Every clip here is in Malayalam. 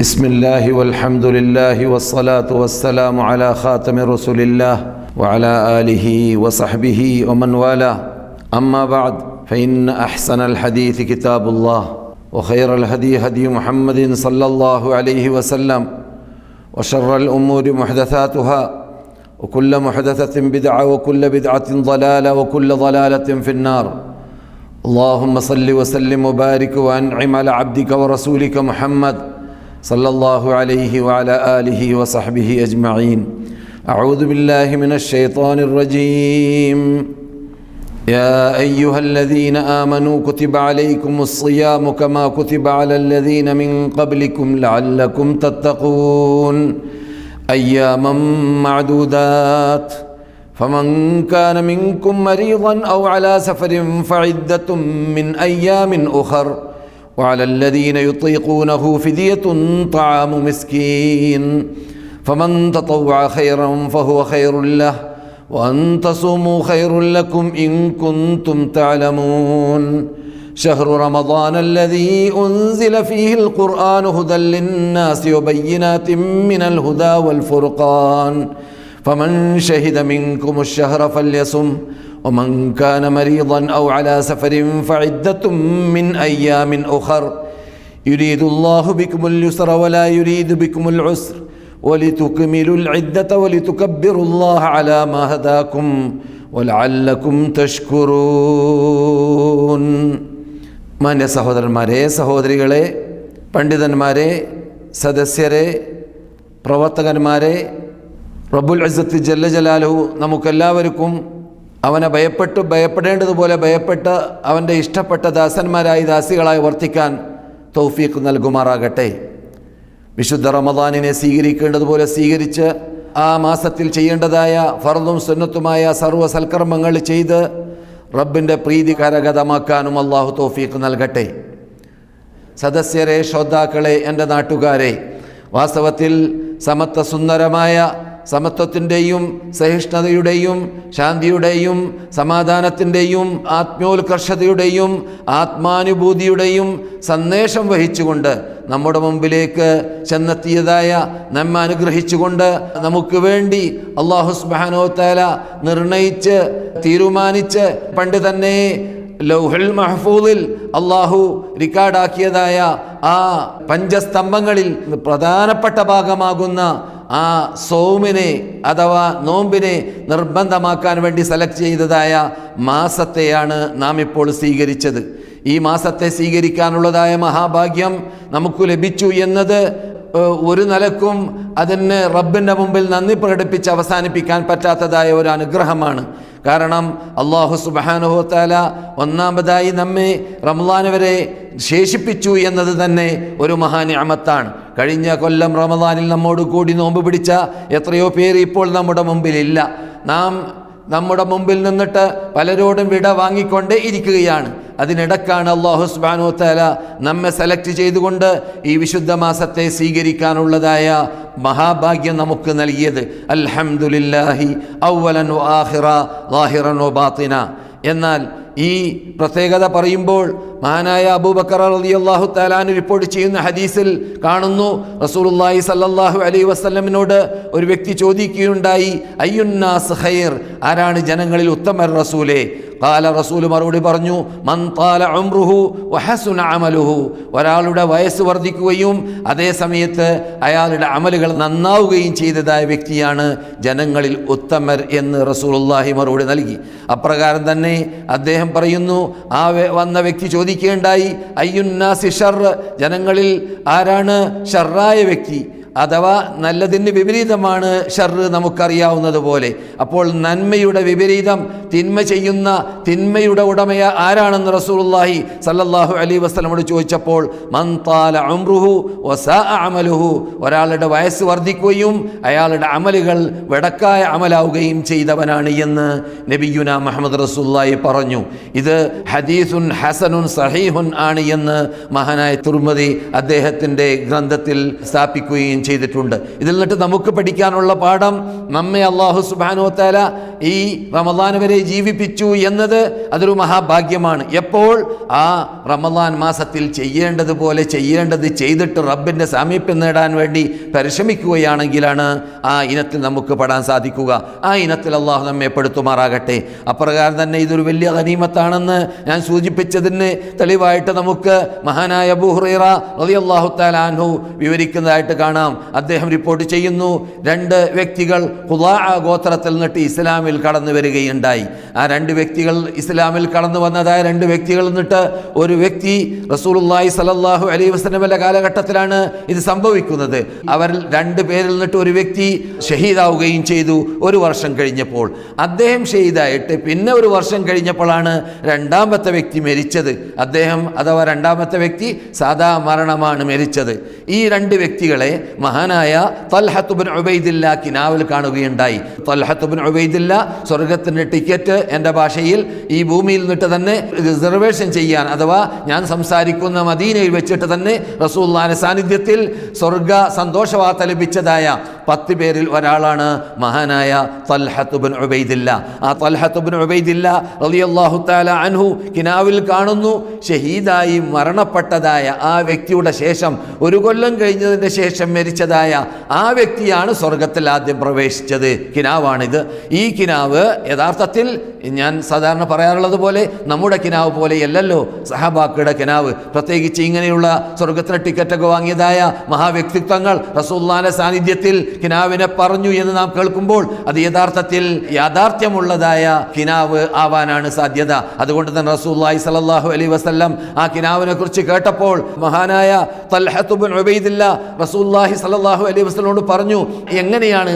بسم الله والحمد لله والصلاة والسلام على خاتم رسول الله وعلى آله وصحبه ومن والاه. أما بعد فإن أحسن الحديث كتاب الله وخير الهدي هدي محمد صلى الله عليه وسلم وشر الأمور محدثاتها وكل محدثة بدعة وكل بدعة ضلالة وكل ضلالة في النار. اللهم صل وسلم وبارك وأنعم على عبدك ورسولك محمد صلى الله عليه وعلى آله وصحبه أجمعين. أعوذ بالله من الشيطان الرجيم. يا أيها الذين آمنوا كتب عليكم الصيام كما كتب على الذين من قبلكم لعلكم تتقون أياما معدودات فمن كان منكم مريضا أو على سفر فعدة من أيام أخر وعلى الذين يطيقونه فدية طعام مسكين فمن تطوع خيرا فهو خير له وأن تصوموا خير لكم إن كنتم تعلمون. شهر رمضان الذي أنزل فيه القرآن هدى للناس وبينات من الهدى والفرقان فمن شهد منكم الشهر فليصم ومن كان مريضا أو على سفر فعدة من أيام أخر يريد الله بكم اليسر ولا يريد بكم العسر ولتكملوا العدة ولتكبروا الله على ما هداكم ولعلكم تشكرون. മാന്യ സഹോദരന്മാരെ, സഹോദരികളെ, പണ്ഡിതന്മാരെ, സദസ്യരെ, പ്രവർത്തകന്മാരെ, റബ്ബുൽ ഇസ്സത്ത് ജല്ല ജലാലുഹു നമുക്കെല്ലാവർക്കും അവനെ ഭയപ്പെടേണ്ടതുപോലെ ഭയപ്പെട്ട് അവൻ്റെ ഇഷ്ടപ്പെട്ട ദാസന്മാരായി ദാസികളായി വർത്തിക്കാൻ തൗഫീഖ് നൽകുമാറാകട്ടെ. വിശുദ്ധ റമദാനിനെ സ്വീകരിക്കേണ്ടതുപോലെ സ്വീകരിച്ച് ആ മാസത്തിൽ ചെയ്യേണ്ടതായ ഫർദും സുന്നത്തുമായ സർവ്വ സൽക്കർമ്മങ്ങൾ ചെയ്ത് റബ്ബിൻ്റെ പ്രീതി കരഗതമാക്കാനും അള്ളാഹു തൗഫീഖ് നൽകട്ടെ. സദസ്യരെ, ശ്രോതാക്കളെ, എൻ്റെ നാട്ടുകാരെ, വാസ്തവത്തിൽ സുന്ദരമായ സമത്വത്തിൻ്റെയും സഹിഷ്ണുതയുടെയും ശാന്തിയുടെയും സമാധാനത്തിൻ്റെയും ആത്മോത്കർഷതയുടെയും ആത്മാനുഭൂതിയുടെയും സന്ദേശം വഹിച്ചുകൊണ്ട് നമ്മുടെ മുമ്പിലേക്ക് ചെന്നെത്തിയതായ നമ്മെ അനുഗ്രഹിച്ചുകൊണ്ട് നമുക്ക് വേണ്ടി അല്ലാഹു സുബ്ഹാനഹു വ തആല നിർണയിച്ച് തീരുമാനിച്ച് പണ്ട് തന്നെ ലൗഹുൽ മഹ്ഫൂദിൽ അള്ളാഹു റിക്കാർഡാക്കിയതായ ആ പഞ്ചസ്തംഭങ്ങളിൽ പ്രധാനപ്പെട്ട ഭാഗമാകുന്ന ആ സൗമിനെ അഥവാ നോമ്പിനെ നിർബന്ധമാക്കാൻ വേണ്ടി സെലക്ട് ചെയ്തതായ മാസത്തെയാണ് നാം ഇപ്പോൾ സ്വീകരിച്ചത്. ഈ മാസത്തെ സ്വീകരിക്കാനുള്ളതായ മഹാഭാഗ്യം നമുക്ക് ലഭിച്ചു എന്നത് ഒരു നിലക്കും അതിന് റബ്ബിൻ്റെ മുമ്പിൽ നന്ദി പ്രകടിപ്പിച്ച് അവസാനിപ്പിക്കാൻ പറ്റാത്തതായ ഒരു അനുഗ്രഹമാണ്. കാരണം അല്ലാഹു സുബ്ഹാനഹു വ തആല ഒന്നാമതായി നമ്മെ റമളാൻ വരെ ശേഷിപ്പിച്ചു എന്നത് തന്നെ ഒരു മഹാനിഅമത്താണ്. കഴിഞ്ഞ കൊല്ലം റമളാനിൽ നമ്മോട് കൂടി നോമ്പ് പിടിച്ച എത്രയോ പേര് ഇപ്പോൾ നമ്മുടെ മുമ്പിലില്ല. നാം നമ്മുടെ മുമ്പിൽ നിന്നിട്ട് പലരോടും വിട വാങ്ങിക്കൊണ്ടേ ഇരിക്കുകയാണ്. അതിനിടക്കാണ് അല്ലാഹു സുബ്ഹാനഹു വ തആല നമ്മെ സെലക്ട് ചെയ്തുകൊണ്ട് ഈ വിശുദ്ധ മാസത്തെ സ്വീകരിക്കാനുള്ളതായ മഹാഭാഗ്യം നമുക്ക് നൽകിയത്. അൽഹംദുലില്ലാഹി അവ്വലൻ വ ആഖിറ ളാഹിറൻ വ ബാത്തിന. എന്നാൽ ഈ പ്രത്യേകത പറയുമ്പോൾ മഹാനായ അബൂബക്കർ റളിയല്ലാഹു തആല അൻഹു റിപ്പോർട്ട് ചെയ്യുന്ന ഹദീസിൽ കാണുന്നു, റസൂലുള്ളാഹി സ്വല്ലല്ലാഹു അലൈഹി വസല്ലമിനോട് ഒരു വ്യക്തി ചോദിക്കുകയുണ്ടായി, അയ്യുന്നാസ് ഖൈർ, ആരാണ് ജനങ്ങളിൽ ഉത്തമർ റസൂലേ? ഖാല, റസൂൽ മറുപടി പറഞ്ഞു, മൻ താല ഉംറുഹു വഹസുന അമലുഹു, ഒരാളുടെ വയസ്സ് വർദ്ധിക്കുകയും അതേ സമയത്ത് അയാളുടെ അമലുകൾ നന്നാവുകയും ചെയ്തതായ വ്യക്തിയാണ് ജനങ്ങളിൽ ഉത്തമർ എന്ന് റസൂലുള്ളാഹി മറുപടി നൽകി. അപ്രകാരം തന്നെ അദ്ദേഹം പറയുന്നു, ആ വന്ന വ്യക്തി ചോദിക്കുകയുണ്ടായി, അയ്യുന്നാസി ഷർ, ജനങ്ങളിൽ ആരാണ് ഷർറായ വ്യക്തി? അഥവാ നല്ലതിന് വിപരീതമാണ് ഷർറ്, നമുക്കറിയാവുന്നതുപോലെ. അപ്പോൾ നന്മയുടെ വിപരീതം തിന്മ ചെയ്യുന്ന തിന്മയുടെ ഉടമയ ആരാണെന്ന് റസൂലുള്ളാഹി സല്ലല്ലാഹു അലൈഹി വസല്ലമയോട് ചോദിച്ചപ്പോൾ മൻ താല ഉംറുഹു വസാഅ അമലുഹു, ഒരാളുടെ വയസ്സ് വർദ്ധിക്കുകയും അയാളുടെ അമലുകൾ വെടക്കായ അമലാവുകയും ചെയ്തവനാണ് എന്ന് നബിയുന മുഹമ്മദ് റസൂലുള്ളാഹി പറഞ്ഞു. ഇത് ഹദീസുൻ ഹസനുൻ സഹീഹുൻ ആണ് എന്ന് മഹാനായ തുർമുദി അദ്ദേഹത്തിൻ്റെ ഗ്രന്ഥത്തിൽ സ്ഥാപിക്കുകയും ചെയ്തിട്ടുണ്ട്. ഇതിൽ നിന്നിട്ട് നമുക്ക് പഠിക്കാനുള്ള പാഠം, നമ്മെ അല്ലാഹു സുബ്ഹാനഹു വ തആല ഈ റമദാൻ വരെ ജീവിപ്പിച്ചു എന്നത് അതൊരു മഹാഭാഗ്യമാണ്. എപ്പോൾ ആ റമദാൻ മാസത്തിൽ ചെയ്യേണ്ടതുപോലെ ചെയ്യേണ്ടത് ചെയ്തിട്ട് റബ്ബിൻ്റെ സാമീപ്യം നേടാൻ വേണ്ടി പരിശ്രമിക്കുകയാണെങ്കിലാണ് ആ ഇനത്തിൽ നമുക്ക് പെടാൻ സാധിക്കുക. ആ ഇനത്തിൽ അള്ളാഹു നമ്മെ പെടുത്തുമാറാകട്ടെ. അപ്രകാരം തന്നെ ഇതൊരു വലിയ ഗനീമത്താണെന്ന് ഞാൻ സൂചിപ്പിച്ചതിന് തെളിവായിട്ട് നമുക്ക് മഹാനായ അബൂ ഹുറൈറ റളിയല്ലാഹു തആല അൻഹു വിവരിക്കുന്നതായിട്ട് കാണാം. അദ്ദേഹം റിപ്പോർട്ട് ചെയ്യുന്നു, 2 വ്യക്തികൾ ഖുദാഅ ഗോത്രത്തിൽ നിന്നിട്ട് ഇസ്ലാമിൽ കടന്നു വരികയുണ്ടായി. ആ 2 വ്യക്തികൾ ഇസ്ലാമിൽ കടന്നു വന്നതായ 2 വ്യക്തികൾ എന്നിട്ട് ഒരു വ്യക്തി റസൂലുള്ളാഹി സ്വല്ലല്ലാഹു അലൈഹി വസല്ലമയുടെ കാലഘട്ടത്തിലാണ് ഇത് സംഭവിക്കുന്നത്. അവരിൽ 2 പേരിൽ നിന്നിട്ട് ഒരു വ്യക്തി ഷഹീദാവുകയും ചെയ്തു. 1 വർഷം കഴിഞ്ഞപ്പോൾ അദ്ദേഹം ഷഹീദായിട്ട് പിന്നെ 1 വർഷം കഴിഞ്ഞപ്പോഴാണ് 2ാമത്തെ വ്യക്തി മരിച്ചത്. അദ്ദേഹം അഥവാ 2ാമത്തെ വ്യക്തി സാധാ മരണമാണ് മരിച്ചത്. ഈ 2 വ്യക്തികളെ മഹാനായ തൽഹത്ത് ഇബ്നു ഉബൈദില്ല കിനാവിൽ കാണുകയുണ്ടായി. തൽഹത്ത് ഇബ്നു ഉബൈദില്ല സ്വർഗത്തിൻ്റെ ടിക്കറ്റ് എൻ്റെ ഭാഷയിൽ ഈ ഭൂമിയിൽ നിന്നിട്ട് തന്നെ റിസർവേഷൻ ചെയ്യാൻ, അഥവാ ഞാൻ സംസാരിക്കുന്ന മദീനയിൽ വെച്ചിട്ട് തന്നെ റസൂലുള്ളാഹിയുടെ സാന്നിധ്യത്തിൽ സ്വർഗ സന്തോഷവാർത്ത ലഭിച്ചതായ 10 പേരിൽ ഒരാളാണ് മഹാനായ തൽഹത്ത് ഇബ്നു ഉബൈദില്ല. ആ തൽഹത്ത് ഇബ്നു ഉബൈദില്ല റളിയല്ലാഹു തആല അൻഹു കിനാവിൽ കാണുന്നു, ഷഹീദായി മരണപ്പെട്ടതായ ആ വ്യക്തിയുടെ ശേഷം 1 കൊല്ലം കഴിഞ്ഞതിൻ്റെ ശേഷം മരിച്ചതായ ആ വ്യക്തിയാണ് സ്വർഗത്തിൽ ആദ്യം പ്രവേശിച്ചത്. കിനാവാണിത്. ഈ കിനാവ് യഥാർത്ഥത്തിൽ ഞാൻ സാധാരണ പറയാറുള്ളത് പോലെ നമ്മുടെ കിനാവ് പോലെയല്ലല്ലോ സഹാബാക്കളുടെ കിനാവ്. പ്രത്യേകിച്ച് ഇങ്ങനെയുള്ള സ്വർഗത്തിന് ടിക്കറ്റൊക്കെ വാങ്ങിയതായ മഹാവ്യക്തിത്വങ്ങൾ റസൂലുള്ളാഹിയുടെ സാന്നിധ്യത്തിൽ കിനാവിനെ പറഞ്ഞു എന്ന് നാം കേൾക്കുമ്പോൾ അത് യഥാർത്ഥത്തിൽ യാഥാർത്ഥ്യമുള്ളതായ കിനാവ് ആവാനാണ് സാധ്യത. അതുകൊണ്ട് തന്നെ റസൂലുള്ളാഹി സ്വല്ലല്ലാഹു അലൈഹി വസല്ലം ആ കിനാവിനെ കുറിച്ച് കേട്ടപ്പോൾ മഹാനായ തൽഹത്ത് ഇബ്നു ഉബൈദില്ല റസൂലുള്ളാഹി സ്വല്ലല്ലാഹു അലൈഹി വസല്ലമയോട് പറഞ്ഞു, എങ്ങനെയാണ്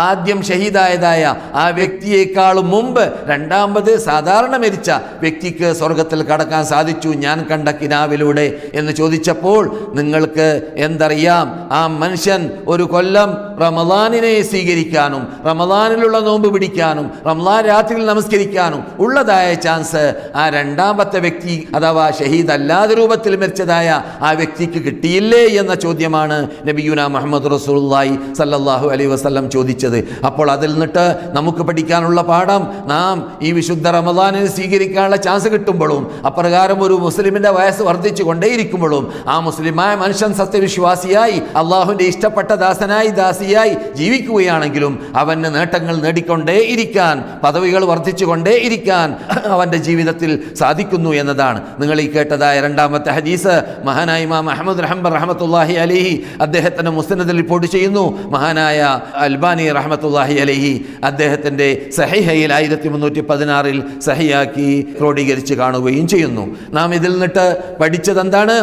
ആദ്യം ഷഹീദായതായ ആ വ്യക്തിയേക്കാളും മുമ്പ് 2ാമത് സാധാരണ മരിച്ച വ്യക്തിക്ക് സ്വർഗത്തിൽ കടക്കാൻ സാധിച്ചു ഞാൻ കണ്ട കിനാവിലൂടെ എന്ന് ചോദിച്ചപ്പോൾ, നിങ്ങൾക്ക് എന്തറിയാം, ആ മനുഷ്യൻ 1 കൊല്ലം റമദാനിനെ സ്വീകരിക്കാനും റമദാനിലുള്ള നോമ്പ് പിടിക്കാനും റമദാൻ രാത്രിയിൽ നമസ്കരിക്കാനും ഉള്ളതായ ചാൻസ് ആ 2ാമത്തെ വ്യക്തി അഥവാ ഷഹീദ് അല്ലാത്ത രൂപത്തിൽ മരിച്ചതായ ആ വ്യക്തിക്ക് കിട്ടിയില്ലേ എന്ന ചോദ്യമാണ് നബിയുനാ മുഹമ്മദ് റസൂലുള്ളാഹി സല്ലല്ലാഹു അലൈഹി വസല്ലം ചോദിച്ചത്. അപ്പോൾ അതിൽ നിന്നിട്ട് നമുക്ക് പഠിക്കാനുള്ള പാഠം, നാം ഈ വിശുദ്ധ റമദാനിനെ സ്വീകരിക്കാനുള്ള ചാൻസ് കിട്ടുമ്പോഴും അപ്രകാരം ഒരു മുസ്ലിമിന്റെ വയസ്സ് വർദ്ധിച്ചു കൊണ്ടേയിരിക്കുമ്പോഴും ആ മുസ്ലിമായ മനുഷ്യൻ സത്യവിശ്വാസിയായി അള്ളാഹുവിന്റെ ഇഷ്ടപ്പെട്ട ദാസനായി ദാസിയായി ജീവിക്കുകയാണെങ്കിലും അവന് നേട്ടങ്ങൾ നേടിക്കൊണ്ടേ ഇരിക്കാൻ, പദവികൾ വർദ്ധിച്ചു കൊണ്ടേ ഇരിക്കാൻ അവന്റെ ജീവിതത്തിൽ സാധിക്കുന്നു എന്നതാണ്. നിങ്ങൾ ഈ കേട്ടതായ 2ാമത്തെ ഹദീസ് മഹാനായ ഇമാം അഹ്മദ് റഹ്മത്തുള്ളാഹി റഹ്മത്തുള്ളാഹി അലൈഹി അദ്ദേഹത്തിന്റെ മുസ്നദിൽ റിപ്പോർട്ട് ചെയ്യുന്നു. മഹാനായ അൽബാനി റഹ്മത്തുള്ളാഹി അലൈഹി അദ്ദേഹത്തിന്റെ സഹീഹയിൽ 1316 സഹിയാക്കി ക്രോഡീകരിച്ച് കാണുകയും ചെയ്യുന്നു. നാം ഇതിൽ നിന്നിട്ട് പഠിച്ചത് എന്താണ്?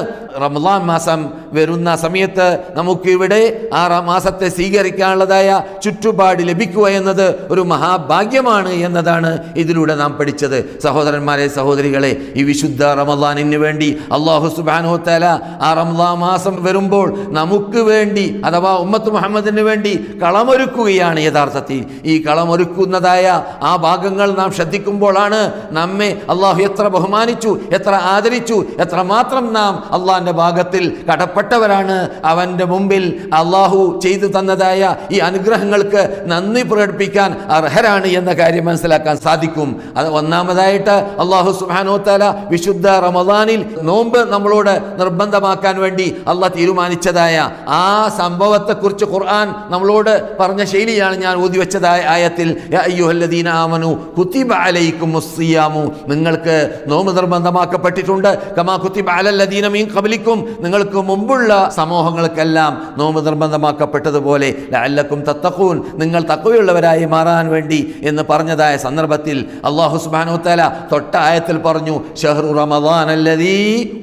റമദാൻ മാസം വരുന്ന സമയത്ത് നമുക്കിവിടെ ആ മാസത്തെ സ്വീകരിക്കാനുള്ളതായ ചുറ്റുപാട് ലഭിക്കുക എന്നത് ഒരു മഹാഭാഗ്യമാണ് എന്നതാണ് ഇതിലൂടെ നാം പഠിച്ചത്. സഹോദരന്മാരെ, സഹോദരികളെ, ഈ വിശുദ്ധ റമദാനിന് വേണ്ടി അല്ലാഹു സുബ്ഹാനഹു വ തആല ആ റമദാൻ മാസം വരുമ്പോൾ നമുക്ക് വേണ്ടി അഥവാ ഉമ്മത്ത് മുഹമ്മദിന് വേണ്ടി കളമൊരുക്കുകയാണ്. യഥാർത്ഥത്തിൽ ഈ കളമൊരുക്കുന്നതായ ആ ഭാഗങ്ങൾ നാം ശ്രദ്ധിക്കുമ്പോഴാണ് നമ്മെ അള്ളാഹു എത്ര ബഹുമാനിച്ചു, എത്ര ആദരിച്ചു, എത്ര മാത്രം നാം അള്ളാഹിന്റെ ഭാഗത്തിൽ കടപ്പെട്ടവരാണ്. അവന്റെ മുമ്പിൽ അള്ളാഹു ചെയ്തു തന്നതായ ഈ അനുഗ്രഹങ്ങൾക്ക് നന്ദി പ്രകടിപ്പിക്കാൻ അർഹരാണ് എന്ന കാര്യം മനസ്സിലാക്കാൻ സാധിക്കും. അത് ഒന്നാമതായിട്ട് അള്ളാഹു സുബ്ഹാനഹു വ തആല വിശുദ്ധ റമദാനിൽ നോമ്പ് നമ്മളോട് നിർബന്ധമാക്കാൻ വേണ്ടി അള്ളാഹ് തീരുമാനിച്ചതായ ആ സംഭവത്തെക്കുറിച്ച് ഖുർആൻ നമ്മളോട് പറഞ്ഞ ശൈലിയാണ് ഞാൻ ഊതി വെച്ചതായ ആയത്തിൽ, യാ അയ്യുഹല്ലദീന ആമനു കുതിബ അലൈക്കുമുസ് സിയാമു, നിങ്ങൾക്ക് നോമ്പ് നിർബന്ധമാക്കപ്പെട്ടിട്ടുണ്ട്. കമാ കുതിബ അലല്ലദീന മിൻ ഖബ്ലിക്കും, നിങ്ങൾക്ക് മുമ്പുള്ള സമൂഹങ്ങൾക്കെല്ലാം നോമ്പ് നിർബന്ധമാക്കപ്പെട്ടതുപോലെ ലഅല്ലക്കും തത്തഖൂൻ, നിങ്ങൾ തഖ്വയുള്ളവരായി മാറാൻ വേണ്ടി എന്ന് പറഞ്ഞതായ സന്ദർഭത്തിൽ അല്ലാഹു സുബ്ഹാനഹു വ തആല തൊട്ട ആയത്തിൽ പറഞ്ഞു, ശഹ്റു റമദാൻ അല്ലദീ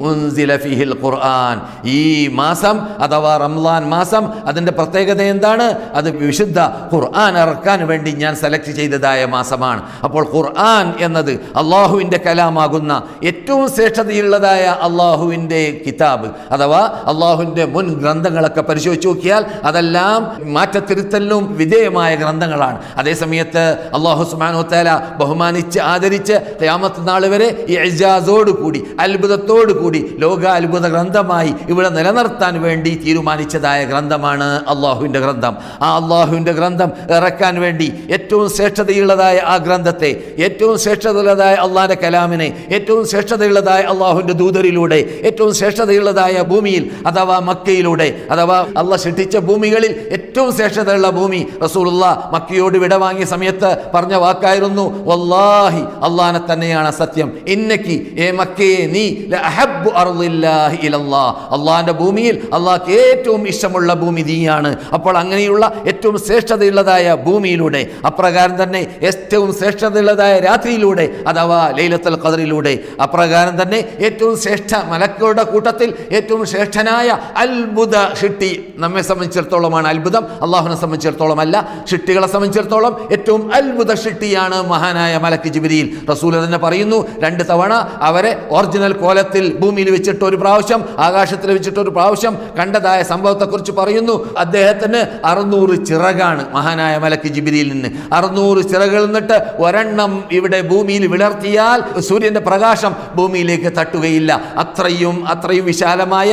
ഉൻസില ഫീഹിൽ ഖുർആൻ, ഈ മാസം അഥവാ റമദാൻ മാസം അതിൻ്റെ പ്രത്യേകത എന്താണ്? അത് വിശുദ്ധ ഖുർആൻ ഇറക്കാൻ വേണ്ടി ഞാൻ സെലക്ട് ചെയ്തതായ മാസമാണ്. അപ്പോൾ ഖുർആൻ എന്നത് അള്ളാഹുവിൻ്റെ കലാമാകുന്ന ഏറ്റവും ശ്രേഷ്ഠതയുള്ളതായ അള്ളാഹുവിൻ്റെ കിതാബ് കിതാബ് അഥവാ അള്ളാഹുവിൻ്റെ മുൻ ഗ്രന്ഥങ്ങളൊക്കെ പരിശോധിച്ച് നോക്കിയാൽ അതെല്ലാം മാറ്റത്തിരുത്തലിനും വിധേയമായ ഗ്രന്ഥങ്ങളാണ്. അതേസമയത്ത് അള്ളാഹു സുബ്ഹാനഹു വ തആല ബഹുമാനിച്ച് ആദരിച്ച് ഖിയാമത്ത് നാൾ വരെ ഈ ഇജാസോടുകൂടി അത്ഭുതത്തോടുകൂടി ലോക അത്ഭുത ഗ്രന്ഥമായി ഇവിടെ നിലനിർത്താൻ വേണ്ടി തീരുമാനിച്ചതായ ഗ്രന്ഥമാണ് അള്ളാഹുവിൻ്റെ ഗ്രന്ഥം. ആ അള്ളാഹുവിൻ്റെ ഗ്രന്ഥം ഇറക്കാൻ വേണ്ടി ഏറ്റവും ശ്രേഷ്ഠതയുള്ളതായ ആ ഗ്രന്ഥത്തെ, ഏറ്റവും ശ്രേഷ്ഠതയുള്ളതായ അള്ളാഹിൻ്റെ കലാമിനെ, ഏറ്റവും ശ്രേഷ്ഠതയുള്ളതായ അള്ളാഹുവിൻ്റെ ദൂതരിലൂടെ, ഏറ്റവും ശ്രേഷ്ഠതയുള്ളതായ ഭൂമിയിൽ അഥവാ മക്കയിലൂടെ, അഥവാ അള്ളാഹ് സൃഷ്ടിച്ച ഭൂമികളിൽ ഏറ്റവും ശ്രേഷ്ഠതയുള്ള ഭൂമി റസൂലുള്ളാഹ് മക്കയോട് വിടവാങ്ങിയ സമയത്ത് പറഞ്ഞ വാക്കായിരുന്നു, വല്ലാഹി അള്ളാഹനെ തന്നെയാണ് സത്യം, ഇന്നക്കി ഏ മക്കയെ നീ ലഅഹബ്ബു അർളില്ലാഹി ഇലല്ലാഹ്, അള്ളാഹിന്റെ ഭൂമിയിൽ അള്ളാഹ്ക്ക് ഏറ്റവും ഇഷ്ടമുള്ള ഭൂമി നീയാണ്. അപ്പോൾ അങ്ങനെയുള്ള ഏറ്റവും ശ്രേഷ്ഠതയുള്ളതായ ഭൂമിയിലൂടെ, അപ്രകാരം തന്നെ ഏറ്റവും ശ്രേഷ്ഠതയുള്ളതായ രാത്രിയിലൂടെ അഥവാ ലൈലത്തുൽ ഖദറിലൂടെ, അപ്രകാരം തന്നെ ഏറ്റവും ശ്രേഷ്ഠ മലക്കുകളുടെ കൂട്ടത്തിൽ ഏറ്റവും ശ്രേഷ്ഠനായ അത്ഭുത ഷിട്ടി നമ്മെ സംബന്ധിച്ചിടത്തോളമാണ് അത്ഭുതം, അള്ളാഹുവിനെ സംബന്ധിച്ചിടത്തോളം അല്ല. ഷിട്ടികളെ സംബന്ധിച്ചിടത്തോളം ഏറ്റവും അത്ഭുത ഷിട്ടിയാണ് മഹാനായ മലക്ക് ജിബ്രീൽ. റസൂൽ തന്നെ പറയുന്നു, 2 തവണ അവരെ ഒറിജിനൽ കോലത്തിൽ ഭൂമിയിൽ വെച്ചിട്ട് ഒരു പ്രാവശ്യം, ആകാശത്തിൽ വെച്ചിട്ട് ഒരു പ്രാവശ്യം കണ്ടതായ സംഭവത്തെക്കുറിച്ച് പറയുന്നു. അദ്ദേഹത്തിന് 600 ചിറകാണ് മഹാനായ മലക്ക് ജിബ്രീലിന്. 600 ചിറകൾ നിന്നിട്ട് ഒരെണ്ണം ഇവിടെ ഭൂമിയിൽ വിളർത്തിയാൽ സൂര്യന്റെ പ്രകാശം ഭൂമിയിലേക്ക് തട്ടുകയില്ല. അത്രയും വിശാലമായ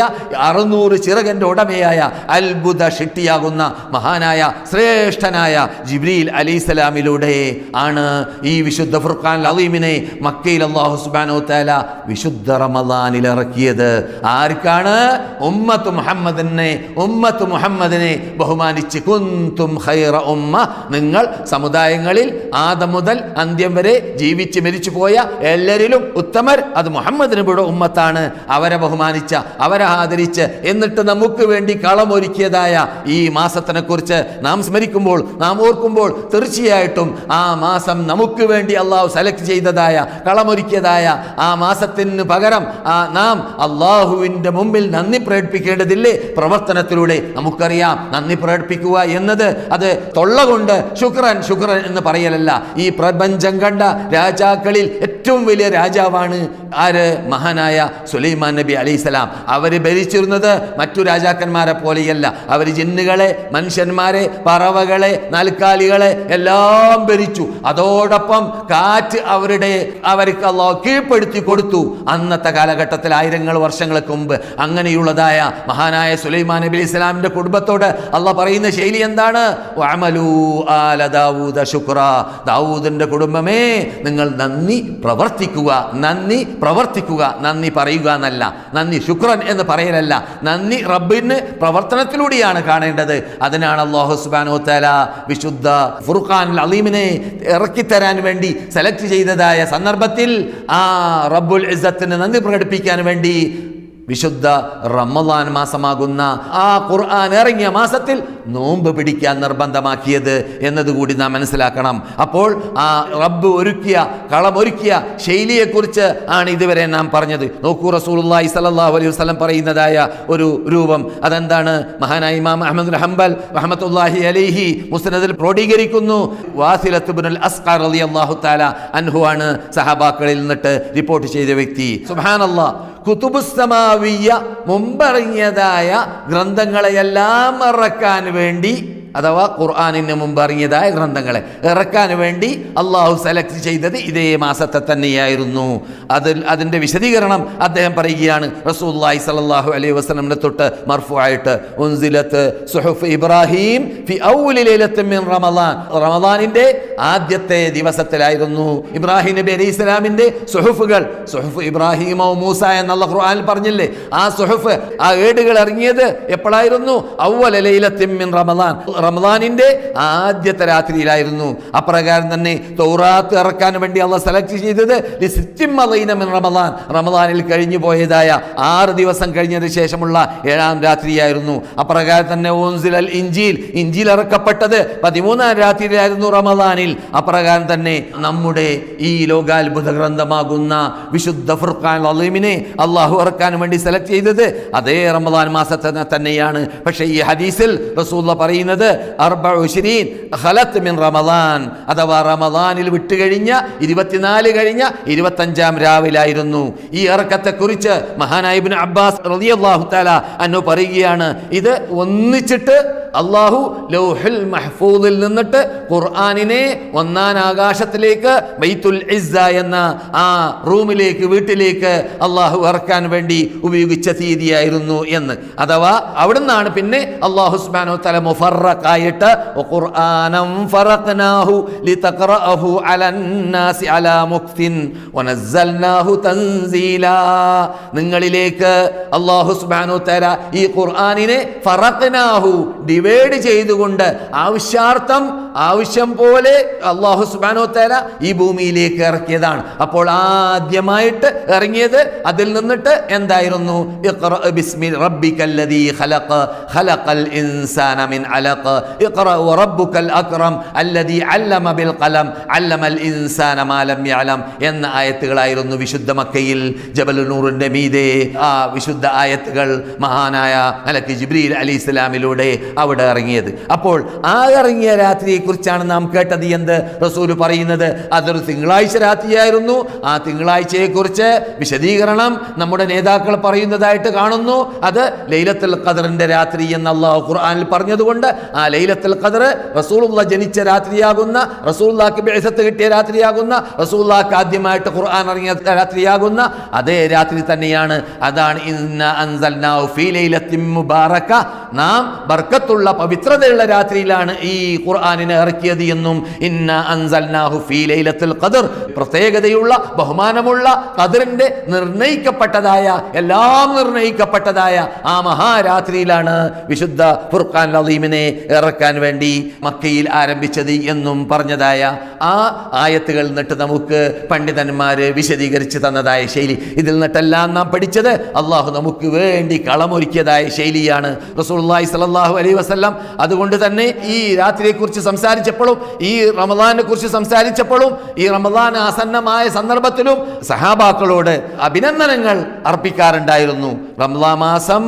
600 ചിറകന്റെ ഉടമയായ അത്ഭുത ഷിട്ടിയാകുന്ന മഹാനായ ശ്രേഷ്ഠനായ ജിബ്രീൽ അലൈഹിസ്സലാമിലൂടെ ആണ് ഈ വിശുദ്ധ ഫുർഖാൻ അളീമിനെ മക്കയിൽ അല്ലാഹു സുബ്ഹാനഹു വ തആല വിശുദ്ധ റമളാനിൽ ഇറക്കിയത്. ആർക്കാണ്? ഉമ്മത്ത് മുഹമ്മദിനെ ബഹുമാനിച്ച് കുന്തും ഖൈറ ഉമ്മ, നിങ്ങൾ സമുദായങ്ങളിൽ ആദം മുതൽ അന്ത്യം വരെ ജീവിച്ച് മരിച്ചു പോയ എല്ലാവരിലും ഉത്തമർ അത് മുഹമ്മദ് നബിയുടെ ഉമ്മത്താണ്. അവരെ ബഹുമാനിച്ച, അവരെ ആദരിച്ച്, എന്നിട്ട് നമുക്ക് വേണ്ടി കളമൊരുക്കിയതായ ഈ മാസത്തിനെ കുറിച്ച് നാം സ്മരിക്കുമ്പോൾ, നാം ഓർക്കുമ്പോൾ തീർച്ചയായിട്ടും ആ മാസം നമുക്ക് വേണ്ടി അള്ളാഹു സെലക്ട് ചെയ്തതായ, കളമൊരുക്കിയതായ ആ മാസത്തിന് പകരം നാം അള്ളാഹുവിൻ്റെ മുമ്പിൽ നന്ദി പ്രകടിപ്പിക്കേണ്ടതില്ലേ? പ്രവർത്തനത്തിലൂടെ. നമുക്കറിയാം, നന്ദി പ്രകടിപ്പിക്കുക എന്നത് അത് തൊള്ള കൊണ്ട് ശുക്രൻ എന്ന് പറയലല്ല. ഈ പ്രപഞ്ചം കണ്ട രാജാക്കളിൽ ഏറ്റവും വലിയ രാജാവാണ് ആര്? മഹാനായ സുലൈമാൻ നബി അലൈഹിസ്സലാം. അവർ ഭരിച്ചിരുന്നത് മറ്റു രാജാക്കന്മാരെ പോലെയല്ല. അവർ ജിന്നുകളെ, മനുഷ്യന്മാരെ, പറവകളെ, നാൽക്കാലികളെ എല്ലാം ഭരിച്ചു. അതോടൊപ്പം കാറ്റ് അവർക്ക് അല്ലാഹു കീഴ്പ്പെടുത്തി കൊടുത്തു. അന്നത്തെ കാലഘട്ടത്തിൽ, ആയിരങ്ങൾ വർഷങ്ങൾക്ക് മുമ്പ് അങ്ങനെയുള്ളതായ മഹാനായ സുലൈമാൻ നബി അലൈഹി സ്വലാമിന്റെ കുടുംബത്തോട് അള്ളാഹ് പറയുന്ന ശൈലി എന്താണ്? വഅമലൂ ആല ദാവൂദ ശുക്റാ, ദാവൂദിന്റെ കുടുംബമേ നിങ്ങൾ നന്ദി പ്രവർത്തിക്കുക. നന്ദി പറയുക എന്നല്ല, നന്ദി ശുക്രൻ എന്ന് പറയലല്ല, നന്ദി റബ്ബിന് പ്രവർത്തനത്തിലൂടെയാണ് കാണേണ്ടത്. അതിനാണ് അല്ലാഹു സുബ്ഹാനഹു വ തആല വിശുദ്ധ ഫുർഖാനുൽ അളീമിനെ ഇറക്കിത്തരാൻ വേണ്ടി സെലക്ട് ചെയ്തതായ സന്ദർഭത്തിൽ ആ റബ്ബുൽ ഇസ്സത്തിന് നന്ദി പ്രകടിപ്പിക്കാൻ വേണ്ടി വിശുദ്ധ റമളാൻ മാസമാകുന്ന ആ ഖുർആൻ ഇറങ്ങിയ മാസത്തിൽ നോമ്പ് പിടിക്കാൻ നിർബന്ധമാക്കിയത് എന്നതുകൂടി നാം മനസ്സിലാക്കണം. അപ്പോൾ ആ റബ്ബ് കളമൊരുക്കിയ ശൈലിയെക്കുറിച്ച് ആണ് ഇതുവരെ നാം പറഞ്ഞത്. നോക്കൂ, റസൂലുള്ളാഹി സ്വല്ലല്ലാഹു അലൈഹി വസല്ലം പറയുന്നതായ ഒരു രൂപം അതെന്താണ്? മഹാനായ ഇമാം അഹ്മദ് ബിൻ ഹംബൽ റഹ്മത്തുള്ളാഹി അലൈഹി മുസ്നദിൽ ക്രോഡീകരിക്കുന്നു. വാസിലത്ത് ഇബ്നുൽ അസ്ഖർ റളിയല്ലാഹു തആല അൻഹു ആണ് സഹാബാക്കളിൽ നിന്നിട്ട് റിപ്പോർട്ട് ചെയ്ത വ്യക്തി. സുബ്ഹാനല്ലാഹ്, കുതുബുസ്സമാവിയ്യ മുമ്പറിഞ്ഞതായ ഗ്രന്ഥങ്ങളെയെല്ലാം ഇറക്കാൻ വേണ്ടി, അഥവാ ഖുർആനിന് മുമ്പ് ഇറങ്ങിയതായ ഗ്രന്ഥങ്ങളെ ഇറക്കാൻ വേണ്ടി അള്ളാഹു സെലക്ട് ചെയ്തത് ഇതേ മാസത്തെ തന്നെയായിരുന്നു. അതിൻ്റെ വിശദീകരണം അദ്ദേഹം പറയുകയാണ്. റസൂലുള്ളാഹി സ്വല്ലല്ലാഹു അലൈഹി വസല്ലമിനെ തൊട്ട് മർഫൂആയിട്ട് ഉൻസിലത്ത് സുഹുഫ് ഇബ്രാഹിം ഫി ഔവലി ലൈലത്തിൻ മിൻ റമളാൻ, റമളാനിന്റെ ആദ്യത്തെ ദിവസത്തിലായിരുന്നു ഇബ്രാഹിം നബി അലൈഹി സ്വലാമിന്റെ സുഹുഫ് ഇബ്രാഹിമോ മൂസ എന്നുള്ള ഖുർആനിൽ പറഞ്ഞില്ലേ, ആ സുഹുഫ്, ആ ഏടുകൾ ഇറങ്ങിയത് എപ്പോഴായിരുന്നു? ഔവല ലൈലത്തിൻ മിൻ റമളാൻ, റമളാനിന്റെ ആദ്യത്തെ രാത്രിയിലായിരുന്നു. അപ്രകാരം തന്നെ തൗറാത്ത് ഇറക്കാൻ വേണ്ടി അള്ളാഹ് സെലക്ട് ചെയ്തത് റമളാനിൽ കഴിഞ്ഞു പോയതായ 6 ദിവസം കഴിഞ്ഞതിന് ശേഷമുള്ള 7ാം രാത്രിയായിരുന്നു. അപ്രകാരം തന്നെ ഇഞ്ചീൽ ഇറക്കപ്പെട്ടത് 13ാം രാത്രിയിലായിരുന്നു റമളാനിൽ. അപ്രകാരം തന്നെ നമ്മുടെ ഈ ലോകാത്ഭുത ഗ്രന്ഥമാകുന്ന വിശുദ്ധ ഫുർഖാൻ അളീമിനെ അള്ളാഹു ഇറക്കാൻ വേണ്ടി സെലക്ട് ചെയ്തത് അതേ റമളാൻ മാസത്തെ തന്നെയാണ്. പക്ഷേ ഈ ഹദീസിൽ റസൂലുള്ളാഹി പറയുന്നത് 24 ഖലത്ത് മിൻ റമദാൻ, അഥവാ റമദാനിൽ വിട്ടുകഴിഞ്ഞ 24 കഴിഞ്ഞ 25-ാം രാവിലായിരുന്നു. ഈ ഇറക്കത്തെക്കുറിച്ച് മഹാനായ ഇബ്നു അബ്ബാസ് റളിയല്ലാഹു തആല അൻഹു പറയുകയാണ്, ഇത് ഒന്നിച്ചിട്ട് അള്ളാഹു ലൗഹുൽ മഹ്ഫൂദിൽ നിന്നിട്ട് ഖുർആനിനെ 1-ാം ആകാശത്തിലേക്ക് ബൈത്തുൽ ഇസ്സ എന്ന ആ റൂമിലേക്ക്, വീട്ടിലേക്ക് അള്ളാഹു ഇറക്കാൻ വേണ്ടി ഉപയോഗിച്ച തീയതിയായിരുന്നു എന്ന്. അഥവാ അവിടുന്നാണ് പിന്നെ അള്ളാഹു സുബ്ഹാനഹു വ തആല മുഫറഖായിട്ട് ഖുർആനം ഫറഖ്നാഹു ലിതഖറഅഹു അലന്നാസി അലാ മുക്തിൻ വനസ്സൽനാഹു തൻസീലാ, നിങ്ങളിലേക്ക് അള്ളാഹു സുബ്ഹാനഹു വ തആല ഈ ഖുർആനിനെ ഫറഖ്നാഹു ഡിവൈഡ് ചെയ്തുകൊണ്ട് ആവശ്യം പോലെ അല്ലാഹു സുബ്ഹാനഹു വ തആല ഈ ഭൂമിയിലേക്ക് ഇറക്കിയതാണ്. അപ്പോൾ ആദ്യമായിട്ട് ഇറങ്ങിയത് അതിൽ നിന്നിട്ട് എന്തായിരുന്നു? ഇഖ്റ ബിസ്മി റബ്ബിക്കല്ലദീ ഖലഖ ഖലഖൽ ഇൻസാന മിൻ അലഖ ഇഖ്റ വറബ്ബുക്കൽ അക്രം അല്ലദീ അല്ലമ ബിൽ ഖലം അല്ലമൽ ഇൻസാന മാ ലം യഅലം എന്ന ആയത്തുകളായിരുന്നു വിശുദ്ധ മക്കയിൽ ജബൽ നൂറിന്റെ മീതെ ആ വിശുദ്ധ ആയത്തുകൾ മഹാനായ മലക്ക് ജിബ്രീൽ അലൈഹിസ്സലാമിലൂടെ അവിടെ ഇറങ്ങിയത്. അപ്പോൾ ആ ഇറങ്ങിയ രാത്രിയെ കുറിച്ചാണ് നാം കേട്ടത്. എന്ത് റസൂൽ പറയുന്നത്? അതൊരു തിങ്കളാഴ്ച രാത്രിയായിരുന്നു. ആ തിങ്കളാഴ്ചയെ കുറിച്ച് വിശദീകരണം നമ്മുടെ നേതാക്കൾ പറയുന്നതായിട്ട് കാണുന്നു. അത് ലൈലത്തുൽ ഖദറിന്റെ രാത്രി എന്ന് അല്ലാഹു ഖുർആനിൽ പറഞ്ഞതുകൊണ്ട് ആ ലൈലത്തുൽ ഖദർ റസൂലുള്ളാഹി ജനിച്ച രാത്രിയാകുന്ന, റസൂലുള്ളാഹിക്ക് ബിഅസത്ത് കിട്ടിയ രാത്രിയാകുന്ന, റസൂലുള്ളാഹിക്ക് ആദ്യമായിട്ട് ഖുർആൻ ഇറങ്ങിയ രാത്രിയാകുന്ന അതേ രാത്രി തന്നെയാണ്. അതാണ് ഇന്നാ അൻസൽനാഹു ഫീ ലൈലത്തിൻ മുബാറക, നാം ബർക്കത്തുള്ള പവിത്രതയുള്ള രാത്രിയിലാണ് ഈ ഖുർആനിനെ ഇറക്കിയത് എന്നും, ഇന്നാ അൻസൽനാഹു ഫീ ലൈലത്തുൽ ഖദർ, പ്രത്യേകതയുള്ള ബഹുമാനമുള്ള ഖദറിന്റെ നിർണയിക്കപ്പെട്ടതായ, എല്ലാം നിർണയിക്കപ്പെട്ടതായ ആ മഹാരാത്രിയിലാണ് വിശുദ്ധ ഫുർഖാൻ അലീമിനെ ഇറക്കാൻ വേണ്ടി മക്കയിൽ ആരംഭിച്ചത് എന്നും പറഞ്ഞതായ ആ ആയത്തുകൾ നിന്നിട്ട് നമുക്ക് പണ്ഡിതന്മാര് വിശദീകരിച്ച് തന്നതായ ശൈലി. ഇതിൽ നിന്നിട്ടെല്ലാം നാം പഠിച്ചത് അള്ളാഹു നമുക്ക് വേണ്ടി കളമൊരുക്കിയതായ ശൈലിയാണ് റസൂലുള്ളാഹി സ്വല്ലല്ലാഹു അലൈഹി വസല്ലം. അതുകൊണ്ട് തന്നെ ഈ രാത്രിയെക്കുറിച്ച് സംസാരിച്ചപ്പോഴും, ഈ റമദാനെ കുറിച്ച് സംസാരിച്ചപ്പോഴും, ഈ റമദാൻ ആസന്നമായ സന്ദർഭത്തിലും സഹാബാക്കളോട് അഭിനന്ദനങ്ങൾ അർപ്പിക്കാറുണ്ടായിരുന്നു. റമദാൻ മാസം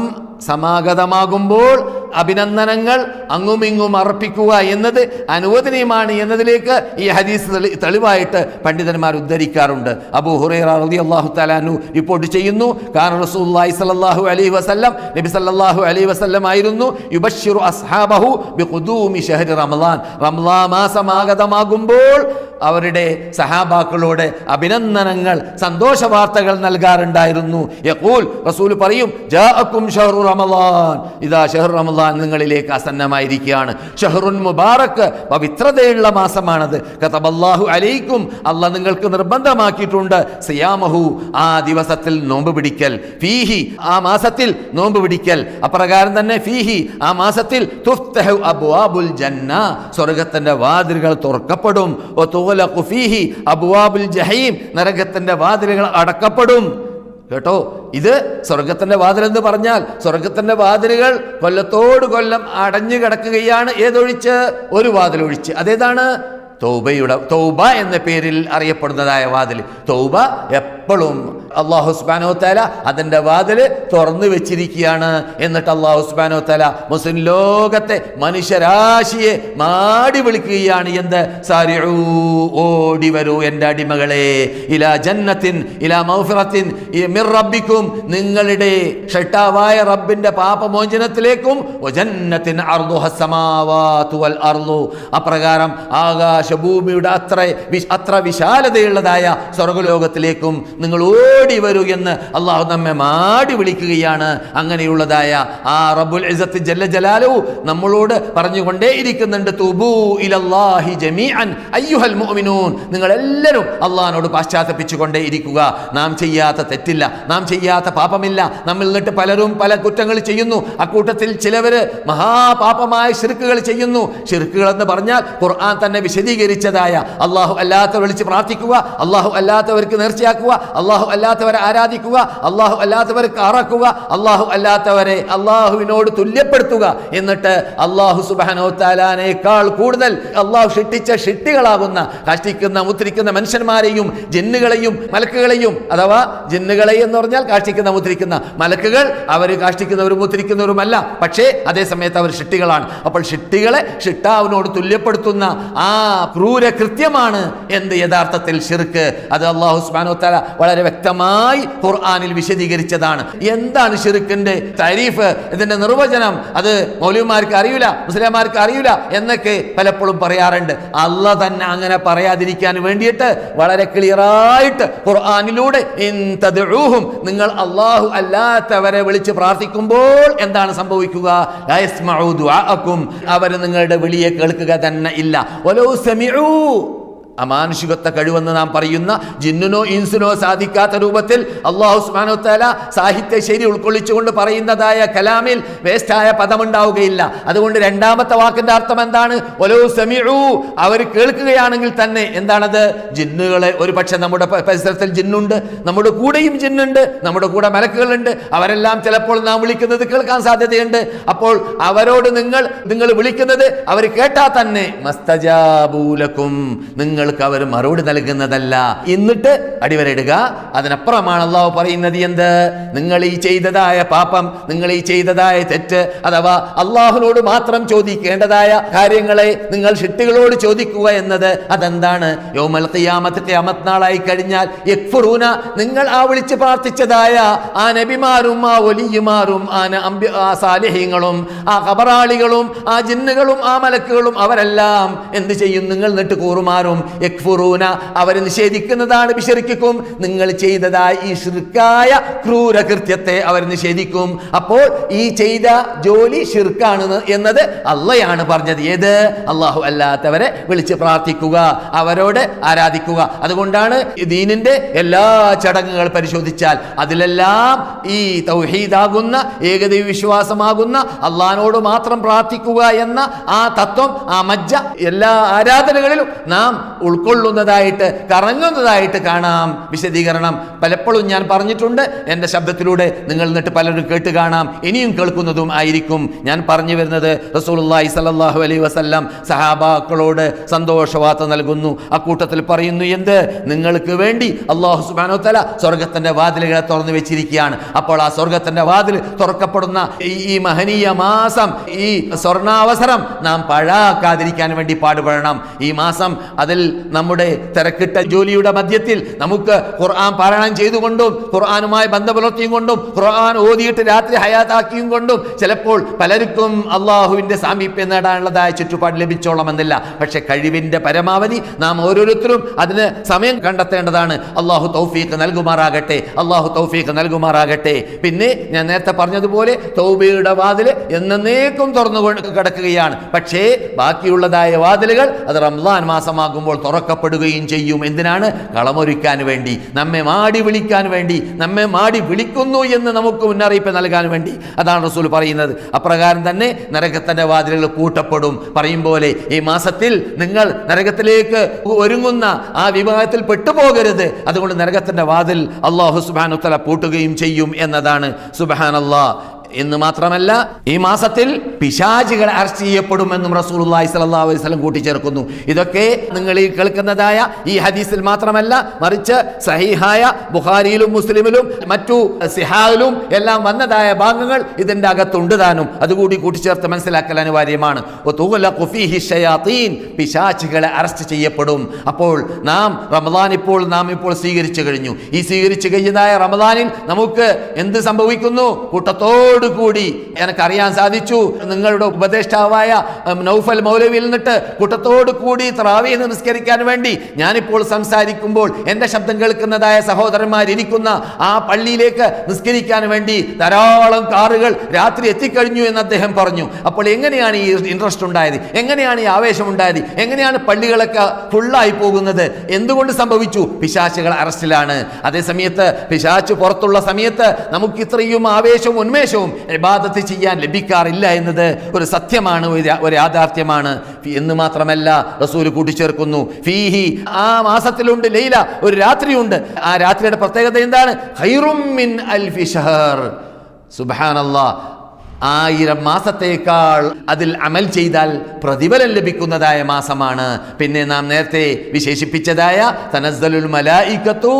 സമാഗതമാകുമ്പോൾ അഭിനന്ദനങ്ങൾ അങ്ങുമിങ്ങും അർപ്പിക്കുക എന്നത് അനുവദനീയമാണ് എന്നതിലേക്ക് ഈ ഹദീസ് തെളിവായിട്ട് പണ്ഡിതന്മാർ ഉദ്ധരിക്കാറുണ്ട്. അബൂ ഹുറൈറ റളിയല്ലാഹു തആല അൻഹു റിപ്പോർട്ട് ചെയ്യുന്നു, കാന റസൂലുള്ളാഹി സ്വല്ലല്ലാഹു അലൈഹി വസല്ലം, നബി സല്ലല്ലാഹു അലൈഹി വസല്ലം ആയിരുന്നു യുബശ്ശിറു അസ്ഹാബഹു ബിഖുദൂമി ശഹ്രി റമളാൻ, റമളാൻ മാസമാഗതമാകുമ്പോൾ അവരുടെ സഹാബാക്കളോട് അഭിനന്ദനങ്ങൾ, സന്തോഷ വാർത്തകൾ നൽകാറുണ്ടായിരുന്നു. യഖൂൽ, റസൂൽ പറയും, ജാഅക്കും ശഹ്റു റമളാൻ, ഇദാ ശഹ്റു റമളാൻ നിങ്ങളിലേക്ക് ആസന്നമായിരിക്കുകയാണ്. ഷഹ്റുൻ മുബാറക്, പവിത്രതയുള്ള മാസമാണത്. കതബല്ലാഹു അലൈക്കും, അല്ലാഹ് നിങ്ങൾക്ക് നിർബന്ധമാക്കിയിട്ടുണ്ട്, സിയാമഹു, ആ ദിവസത്തിൽ നോമ്പ് പിടിക്കൽ, ഫീഹി, ആ മാസത്തിൽ നോമ്പ് പിടിക്കൽ. അപ്രകാരം തന്നെ ഫീഹി, ആ മാസത്തിൽ തുഫ്തഹു അബ്വാബുൽ ജന്ന, സ്വർഗ്ഗത്തിന്റെ വാതിലുകൾ തുറക്കപ്പെടും. വതുഗ്ലഖു ഫീഹി അബ്വാബുൽ ജഹീം, നരകത്തിന്റെ വാതിലുകൾ അടക്കപ്പെടും. കേട്ടോ, ഇത് സ്വർഗത്തിന്റെ വാതിൽ എന്ന് പറഞ്ഞാൽ സ്വർഗത്തിന്റെ വാതിലുകൾ കൊല്ലത്തോട് കൊല്ലം അടഞ്ഞു കിടക്കുകയാണ്. ഏതൊഴിച്ച്? ഒരു വാതിലൊഴിച്ച്. അതേതാണ്? തൗബയുടെ, തൗബ എന്ന പേരിൽ അറിയപ്പെടുന്നതായ വാതിൽ. തൗബ എപ്പോഴും അല്ലാഹു സുബ്ഹാനഹു വ തആല അതിൻ്റെ വാതില് തുറന്നു വെച്ചിരിക്കുകയാണ്. എന്നിട്ട് അല്ലാഹു സുബ്ഹാനഹു വ തആല മുസ്ലിം ലോകത്തെ മനുഷ്യരാശിയെ മാടി വിളിക്കുകയാണ്. എന്ത്? സാരിഊ, ഓടി വരൂ എൻ്റെ അടിമകളെ, ഇലാ ജന്നത്തിൻ ഇലാ മഗ്ഫിറത്തിൻ മിർ റബ്ബിക്കും, നിങ്ങളുടെ ഷട്ടാവായ റബ്ബിന്റെ പാപമോചനത്തിലേക്കും, വജന്നത്തിൻ അർദുഹ സമാവാതു വൽ അർളു, അപ്രകാരം ആകാശഭൂമിയുടെ അത്ര വിശാലതയുള്ളതായ സ്വർഗ്ഗലോകത്തിലേക്കും നിങ്ങൾ ഓടി വരൂ എന്ന് അള്ളാഹു നമ്മെ മാടി വിളിക്കുകയാണ്. അങ്ങനെയുള്ളതായ ആ റബ്ബുൽ ഇസ്സത്ത് ജല്ല ജലാലുഹു നമ്മളോട് പറഞ്ഞുകൊണ്ടേ ഇരിക്കുന്നുണ്ട്, തൂബൂ ഇലല്ലാഹി ജമീഅൻ അയ്യുഹൽ മുഅ്മിനൂൻ, നിങ്ങൾ എല്ലാവരും അള്ളാഹിനോട് പാശ്ചാത്തപിച്ചുകൊണ്ടേ ഇരിക്കുക. നാം ചെയ്യാത്ത തെറ്റില്ല, നാം ചെയ്യാത്ത പാപമില്ല. നമ്മിൽ നിന്നിട്ട് പലരും പല കുറ്റങ്ങൾ ചെയ്യുന്നു. അക്കൂട്ടത്തിൽ ചിലവര് മഹാപാപമായ ശിർക്കുകൾ ചെയ്യുന്നു. ശിർക്കുകൾ എന്ന് പറഞ്ഞാൽ ഖുർആൻ തന്നെ വിശദീകരിച്ചതായ, അള്ളാഹു അല്ലാത്തവർ വിളിച്ച് പ്രാർത്ഥിക്കുക, അള്ളാഹു അല്ലാത്തവർക്ക് നേർച്ചയാക്കുക, അള്ളാഹു അല്ലാത്തവരെ ആരാധിക്കുക, അള്ളാഹു അല്ലാത്തവർക്ക് അറക്കുക, അള്ളാഹു അല്ലാത്തവരെ അള്ളാഹുവിനോട് തുല്യപ്പെടുത്തുക. എന്നിട്ട് അള്ളാഹു സുബ്ഹാനഹു വ തആലയേക്കാൾ കൂടുതൽ അള്ളാഹു സൃഷ്ടിച്ച സൃഷ്ടികളാകുന്ന കാഷ്ടിക്കുന്ന മുദ്രിക്കുന്ന മനുഷ്യന്മാരെയും ജിന്നുകളെയും മലക്കുകളെയും, അഥവാ ജിന്നുകളെ എന്ന് പറഞ്ഞാൽ കാഷ്ടിക്കുന്ന മുദ്രിക്കുന്ന, മലക്കുകൾ അവർ കാഷ്ടിക്കുന്നവരും മുദ്രിക്കുന്നവരുമല്ല, പക്ഷേ അതേ സമയത്ത് അവർ സൃഷ്ടികളാണ്. അപ്പോൾ സൃഷ്ടികളെ സൃഷ്ടാവിനോട് തുല്യപ്പെടുത്തുന്ന ആ ക്രൂര കൃത്യമാണ് എന്ത് യഥാർത്ഥത്തിൽ ശിർക്ക്. അത് അല്ലാഹു സുബ്ഹാനഹു വ തആല വളരെ വ്യക്തമായി ഖുർആനിൽ വിശദീകരിച്ചതാണ്. എന്താണ് ശിർക്കിന്റെ താരീഫ്, ഇതിന്റെ നിർവചനം? അത് മൗലവിമാർക്ക് അറിയില്ല, മുസ്ലിംമാർക്ക് അറിയില്ല എന്നൊക്കെ പലപ്പോഴും പറയാറുണ്ട്. അല്ലാഹ് തന്നെ അങ്ങനെ പറയാതിരിക്കാൻ വേണ്ടിയിട്ട് വളരെ ക്ലിയറായിട്ട് ഖുർആനിലൂടെ ഇൻ തദ്ഉഹും, നിങ്ങൾ അല്ലാഹു അല്ലാത്തവരെ വിളിച്ച് പ്രാർത്ഥിക്കുമ്പോൾ എന്താണ് സംഭവിക്കുക? ലാ യസ്മഉ ദുആഅക്കും, അവർ നിങ്ങളുടെ വിളിയെ കേൾക്കുക തന്നെ ഇല്ല. വലൗ സമിഉ, അമാനുഷികത്വ കഴിവെന്ന് നാം പറയുന്ന ജിന്നിനോ ഇൻസിനോ സാധിക്കാത്ത രൂപത്തിൽ അല്ലാഹു സുബ്ഹാനഹു വ തആല സാഹിത്യ ശൈലി ഉൾക്കൊള്ളിച്ചുകൊണ്ട് പറയുന്നതായ കലാമിൽ വേസ്റ്റായ പദമുണ്ടാവുകയില്ല. അതുകൊണ്ട് രണ്ടാമത്തെ വാക്കിന്റെ അർത്ഥം എന്താണ്? വലൗ സമിഉ, അവർ കേൾക്കുകയാണെങ്കിൽ തന്നെ. എന്താണത്? ജിന്നുകളെ, ഒരു പക്ഷെ നമ്മുടെ പരിസരത്തിൽ ജിന്നുണ്ട്, നമ്മുടെ കൂടെയും ജിന്നുണ്ട്, നമ്മുടെ കൂടെ മലക്കുകളുണ്ട്, അവരെല്ലാം ചിലപ്പോൾ നാം വിളിക്കുന്നത് കേൾക്കാൻ സാധ്യതയുണ്ട്. അപ്പോൾ അവരോട് നിങ്ങൾ വിളിക്കുന്നത് അവർ കേട്ടാൽ തന്നെ മസ്തജാബൂലക്കും, നിങ്ങൾക്ക് അവർ മറുപടി നൽകുന്നതല്ല. എന്നിട്ട് അടിവരയിടുക. അതിനപ്പുറമാണ് അള്ളാഹു പറയുന്നത് എന്ത്? നിങ്ങൾ ഈ ചെയ്തതായ പാപം, നിങ്ങൾ ഈ ചെയ്തതായ തെറ്റ്, അഥവാ അള്ളാഹുവിനോട് മാത്രം ചോദിക്കേണ്ടതായ കാര്യങ്ങളെ നിങ്ങൾ സൃഷ്ടികളോട് ചോദിക്കുക എന്നത് അതെന്താണ്? യൗമൽ ഖിയാമത്ത്, ഖിയാമത്ത് നാളായി കഴിഞ്ഞാൽ യക്ഫുറൂന, നിങ്ങൾ ആ വിളിച്ച് പ്രാർത്ഥിച്ചതായ ആ നബിമാരും ആ വലിയമാരും ആ സാലിഹീങ്ങളും ആ ഖബറാളികളും ആ ജിന്നുകളും ആ മലക്കുകളും അവരെല്ലാം എന്ത് ചെയ്യും? നിങ്ങൾ എന്നിട്ട് കൂറുമാറും യക്ഫുറൂന, അവർ നിഷേധിക്കുന്നതാണ്. ബിശിർക്കിക്കും, നിങ്ങൾ ചെയ്തതായ ഈ ശിർക്കായ ക്രൂര കൃത്യത്തെ അവർ നിഷേധിക്കും. അപ്പോൾ ഈ ചെയ്ത ജോലി ശിർക്കാണ് എന്നത് അള്ളയാണ് പറഞ്ഞത്. ഏത്? അള്ളാഹു അല്ലാത്തവരെ വിളിച്ച് പ്രാർത്ഥിക്കുക, അവരോട് ആരാധിക്കുക. അതുകൊണ്ടാണ് ദീനിന്റെ എല്ലാ ചടങ്ങുകൾ പരിശോധിച്ചാൽ അതിലെല്ലാം ഈ തൗഹീദാകുന്ന ഏകദൈവ വിശ്വാസമാകുന്ന അള്ളാഹിനോട് മാത്രം പ്രാർത്ഥിക്കുക എന്ന ആ തത്വം, ആ മജ്ജ എല്ലാ ആരാധനകളിലും നാം ഉൾക്കൊള്ളുന്നതായിട്ട് കറങ്ങുന്നതായിട്ട് കാണാം. വിശദീകരണം പലപ്പോഴും ഞാൻ പറഞ്ഞിട്ടുണ്ട്. എൻ്റെ ശബ്ദത്തിലൂടെ നിങ്ങൾ എന്നിട്ട് പലരും കേട്ട് കാണാം, ഇനിയും കേൾക്കുന്നതും ആയിരിക്കും. ഞാൻ പറഞ്ഞു വരുന്നത് റസൂലുള്ളാഹി സ്വല്ലല്ലാഹു അലൈഹി വസല്ലം സഹാബാക്കളോട് സന്തോഷവാർത്ത നൽകുന്നു. അക്കൂട്ടത്തിൽ പറയുന്നു എന്ത്? നിങ്ങൾക്ക് വേണ്ടി അല്ലാഹു സുബ്ഹാനഹു വ തആല സ്വർഗത്തിന്റെ വാതിലുകളെ തുറന്നു വെച്ചിരിക്കുകയാണ്. അപ്പോൾ ആ സ്വർഗത്തിന്റെ വാതിൽ തുറക്കപ്പെടുന്ന ഈ മഹനീയ മാസം, ഈ സ്വർണാവസരം നാം പാഴാക്കാതിരിക്കാൻ വേണ്ടി പാടുപെടണം. ഈ മാസം അതിൽ നമ്മുടെ തിരക്കിട്ട ജോലിയുടെ മധ്യത്തിൽ നമുക്ക് ഖുർആൻ പാരായണം ചെയ്തുകൊണ്ടും ഖുർആനുമായി ബന്ധം പുലർത്തിയും കൊണ്ടും ഖുർആൻ ഓതിയിട്ട് രാത്രി ഹയാത്താക്കിയും കൊണ്ടും ചിലപ്പോൾ പലർക്കും അള്ളാഹുവിന്റെ സാമീപ്യം നേടാനുള്ളതായ ചുറ്റുപാട് ലഭിച്ചോളമെന്നില്ല. പക്ഷെ കഴിവിന്റെ പരമാവധി നാം ഓരോരുത്തരും അതിന് സമയം കണ്ടെത്തേണ്ടതാണ്. അള്ളാഹു തൗഫീഖ് നൽകുമാറാകട്ടെ, അള്ളാഹു തൗഫീഖ് നൽകുമാറാകട്ടെ. പിന്നെ ഞാൻ നേരത്തെ പറഞ്ഞതുപോലെ തൗബയുടെ വാതിൽ എന്നേക്കും തുറന്നു കിടക്കുകയാണ്. പക്ഷേ ബാക്കിയുള്ളതായ വാതിലുകൾ അത് റംസാൻ മാസമാകുമ്പോൾ തുറക്കപ്പെടുകയും ചെയ്യും. എന്തിനാണ്? കളമൊരുക്കാൻ വേണ്ടി, നമ്മെ മാടി വിളിക്കാൻ വേണ്ടി, നമ്മെ മാടി വിളിക്കുന്നു എന്ന് നമുക്ക് മുന്നറിയിപ്പ് നൽകാൻ വേണ്ടി. അതാണ് റസൂൽ പറയുന്നത്. അപ്രകാരം തന്നെ നരകത്തിന്റെ വാതിലുകൾ പൂട്ടപ്പെടും. പറയും പോലെ ഈ മാസത്തിൽ നിങ്ങൾ നരകത്തിലേക്ക് ഒരുങ്ങുന്ന ആ വിഭാഗത്തിൽ പെട്ടുപോകരുത്. അതുകൊണ്ട് നരകത്തിന്റെ വാതിൽ അല്ലാഹു സുബ്ഹാനഹു വ തആല പൂട്ടുകയും ചെയ്യും എന്നതാണ്. സുബ്ഹാനല്ലാഹ്. എന്ന് മാത്രമല്ല, ഈ മാസത്തിൽ പിശാചുകൾ അറസ്റ്റ് ചെയ്യപ്പെടുമെന്നും റസൂലുള്ളാഹി സ്വല്ലല്ലാഹു അലൈഹി വസല്ലം കൂട്ടിച്ചേർക്കുന്നു. ഇതൊക്കെ നിങ്ങൾ ഈ കേൾക്കുന്നതായ ഈ ഹദീസിൽ മാത്രമല്ല, മറിച്ച് സഹീഹായ ബുഖാരിയിലും മുസ്ലിമിലും മറ്റു സിഹായിലും എല്ലാം വന്നതായ ഭാഗങ്ങൾ ഇതിന്റെ അകത്തുണ്ട് താനും. അതുകൂടി കൂട്ടിച്ചേർത്ത് മനസ്സിലാക്കൽ അനിവാര്യമാണ്. പിശാചുകളെ അറസ്റ്റ് ചെയ്യപ്പെടും. അപ്പോൾ നാം റമദാൻ നാം ഇപ്പോൾ സ്വീകരിച്ചു കഴിഞ്ഞു. ഈ സ്വീകരിച്ചു കഴിഞ്ഞതായ റമദാനിൽ നമുക്ക് എന്ത് സംഭവിക്കുന്നു? കൂട്ടത്തോട് കൂടി എനിക്കറിയാൻ സാധിച്ചു, നിങ്ങളുടെ ഉപദേഷ്ടാവായ നൗഫൽ മൗലവിയിൽ നിന്നിട്ട് കൂട്ടത്തോട് കൂടി തറാവീഹ് നമസ്കരിക്കാൻ വേണ്ടി ഞാനിപ്പോൾ സംസാരിക്കുമ്പോൾ എൻ്റെ ശബ്ദം കേൾക്കുന്നതായ സഹോദരന്മാരിരിക്കുന്ന ആ പള്ളിയിലേക്ക് നിസ്കരിക്കാൻ വേണ്ടി ധാരാളം കാറുകൾ രാത്രി എത്തിക്കഴിഞ്ഞു എന്ന് അദ്ദേഹം പറഞ്ഞു. അപ്പോൾ എങ്ങനെയാണ് ഈ ഇൻട്രസ്റ്റ് ഉണ്ടായത്? എങ്ങനെയാണ് ഈ ആവേശം ഉണ്ടായത്? എങ്ങനെയാണ് പള്ളികളൊക്കെ ഫുള്ളായി പോകുന്നത്? എന്തുകൊണ്ട് സംഭവിച്ചു? പിശാചുകൾ അറസ്റ്റിലാണ്. അതേ സമയത്ത് പിശാച് പുറത്തുള്ള സമയത്ത് നമുക്ക് ഇത്രയും ആവേശവും ഉന്മേഷവും ഇബാദത്ത് ചെയ്യാൻ ലഭിക്കാറില്ല എന്നത് ഒരു സത്യമാണ്, ഒരു യാഥാർത്ഥ്യമാണ്. എന്ന് മാത്രമല്ല റസൂൽ കൂട്ടിച്ചേർക്കുന്നു, ഫീഹി, ആ മാസത്തിലുണ്ട് ലൈല, ഒരു രാത്രിയുണ്ട്. ആ രാത്രിയുടെ പ്രത്യേകത എന്താണ്? ഖൈറും മിൻ അൽഫി ഷഹർ. സുബ്ഹാനല്ലാഹ്, 1000 മാസത്തേക്കാൾ അതിൽ അമൽ ചെയ്താൽ പ്രതിഫലം ലഭിക്കുന്നതായ മാസമാണ്. പിന്നെ നാം നേരത്തെ വിശേഷിപ്പിച്ചതായ തനസ്സലുൽ മലായികത്തു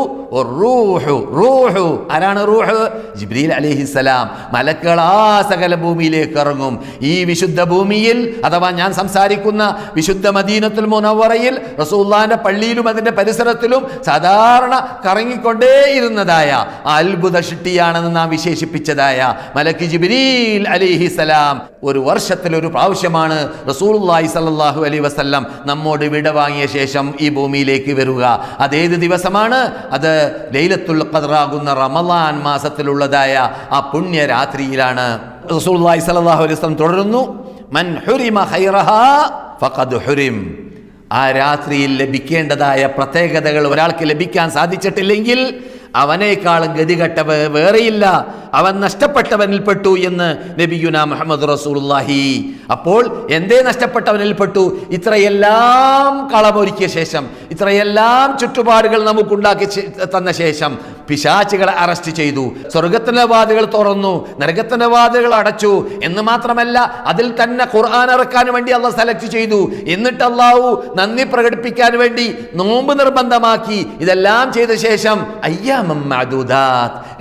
റൂഹു. റൂഹു ആരാണ്? റൂഹ് ജിബ്രീൽ അലൈഹിസ്സലാം. മലക്കുകൾ ആ സകല ഭൂമിയിലേക്ക് ഇറങ്ങും. ഈ വിശുദ്ധ ഭൂമിയിൽ, അഥവാ ഞാൻ സംസാരിക്കുന്ന വിശുദ്ധ മദീനത്തുൽ മുനവ്വറയിൽ റസൂലുള്ളാഹിന്റെ പള്ളിയിലും അതിന്റെ പരിസരത്തിലും സാധാരണ കറങ്ങിക്കൊണ്ടേയിരുന്നതായ അത്ഭുത സൃഷ്ടിയാണെന്ന് നാം വിശേഷിപ്പിച്ചതായ മലക്ക് ജിബ്രീൽ അലൈഹിസ്സലാം ഒരു വർഷത്തിൽ ഒരു പ്രാവശ്യമാണ് റസൂലുള്ളാഹി സ്വല്ലല്ലാഹു അലൈഹി വസല്ലം നമ്മോട് വിട വാങ്ങിയ ശേഷം ഈ ഭൂമിയിലേക്ക് വരിക. അതേത് ദിവസമാണ്? അത് ലൈലത്തുൽ ഖദ്റാകുന്ന റമളാൻ മാസത്തിലുള്ളതായ ആ പുണ്യ രാത്രിയിലാണ്. റസൂലുള്ളാഹി സ്വല്ലല്ലാഹു അലൈഹി വസല്ലം തുടരുന്നു, മൻ ഹുരിമ ഖൈറഹാ ഫഖദ് ഹുരിം. ആ രാത്രിയിൽ ലഭിക്കേണ്ടതായ പ്രത്യേകതകൾ ഒരാൾക്ക് ലഭിക്കാൻ സാധിച്ചിട്ടില്ലെങ്കിൽ അവനേക്കാളും ഗതികെട്ട വേറെയില്ല, അവൻ നഷ്ടപ്പെട്ടവനിൽപ്പെട്ടു എന്ന് നബിയുന മുഹമ്മദ് റസൂലുള്ളാഹി. അപ്പോൾ എന്തേ നഷ്ടപ്പെട്ടവനിൽപ്പെട്ടു? ഇത്രയെല്ലാം കളമൊരുക്കിയ ശേഷം, ഇത്രയെല്ലാം ചുറ്റുപാടുകൾ നമുക്കുണ്ടാക്കി തന്ന ശേഷം പിശാചുകളെ അറസ്റ്റ് ചെയ്തു, സ്വർഗത്തിന്റെ വാതിലുകൾ തുറന്നു, നരകത്തിന്റെ വാതിലുകൾ അടച്ചു. എന്ന് മാത്രമല്ല, അതിൽ തന്നെ ഖുർആൻ ഇറക്കാൻ വേണ്ടി അള്ളാഹ് സെലക്ട് ചെയ്തു. എന്നിട്ട് അള്ളാഹു നന്ദി പ്രകടിപ്പിക്കാൻ വേണ്ടി നോമ്പ് നിർബന്ധമാക്കി. ഇതെല്ലാം ചെയ്ത ശേഷം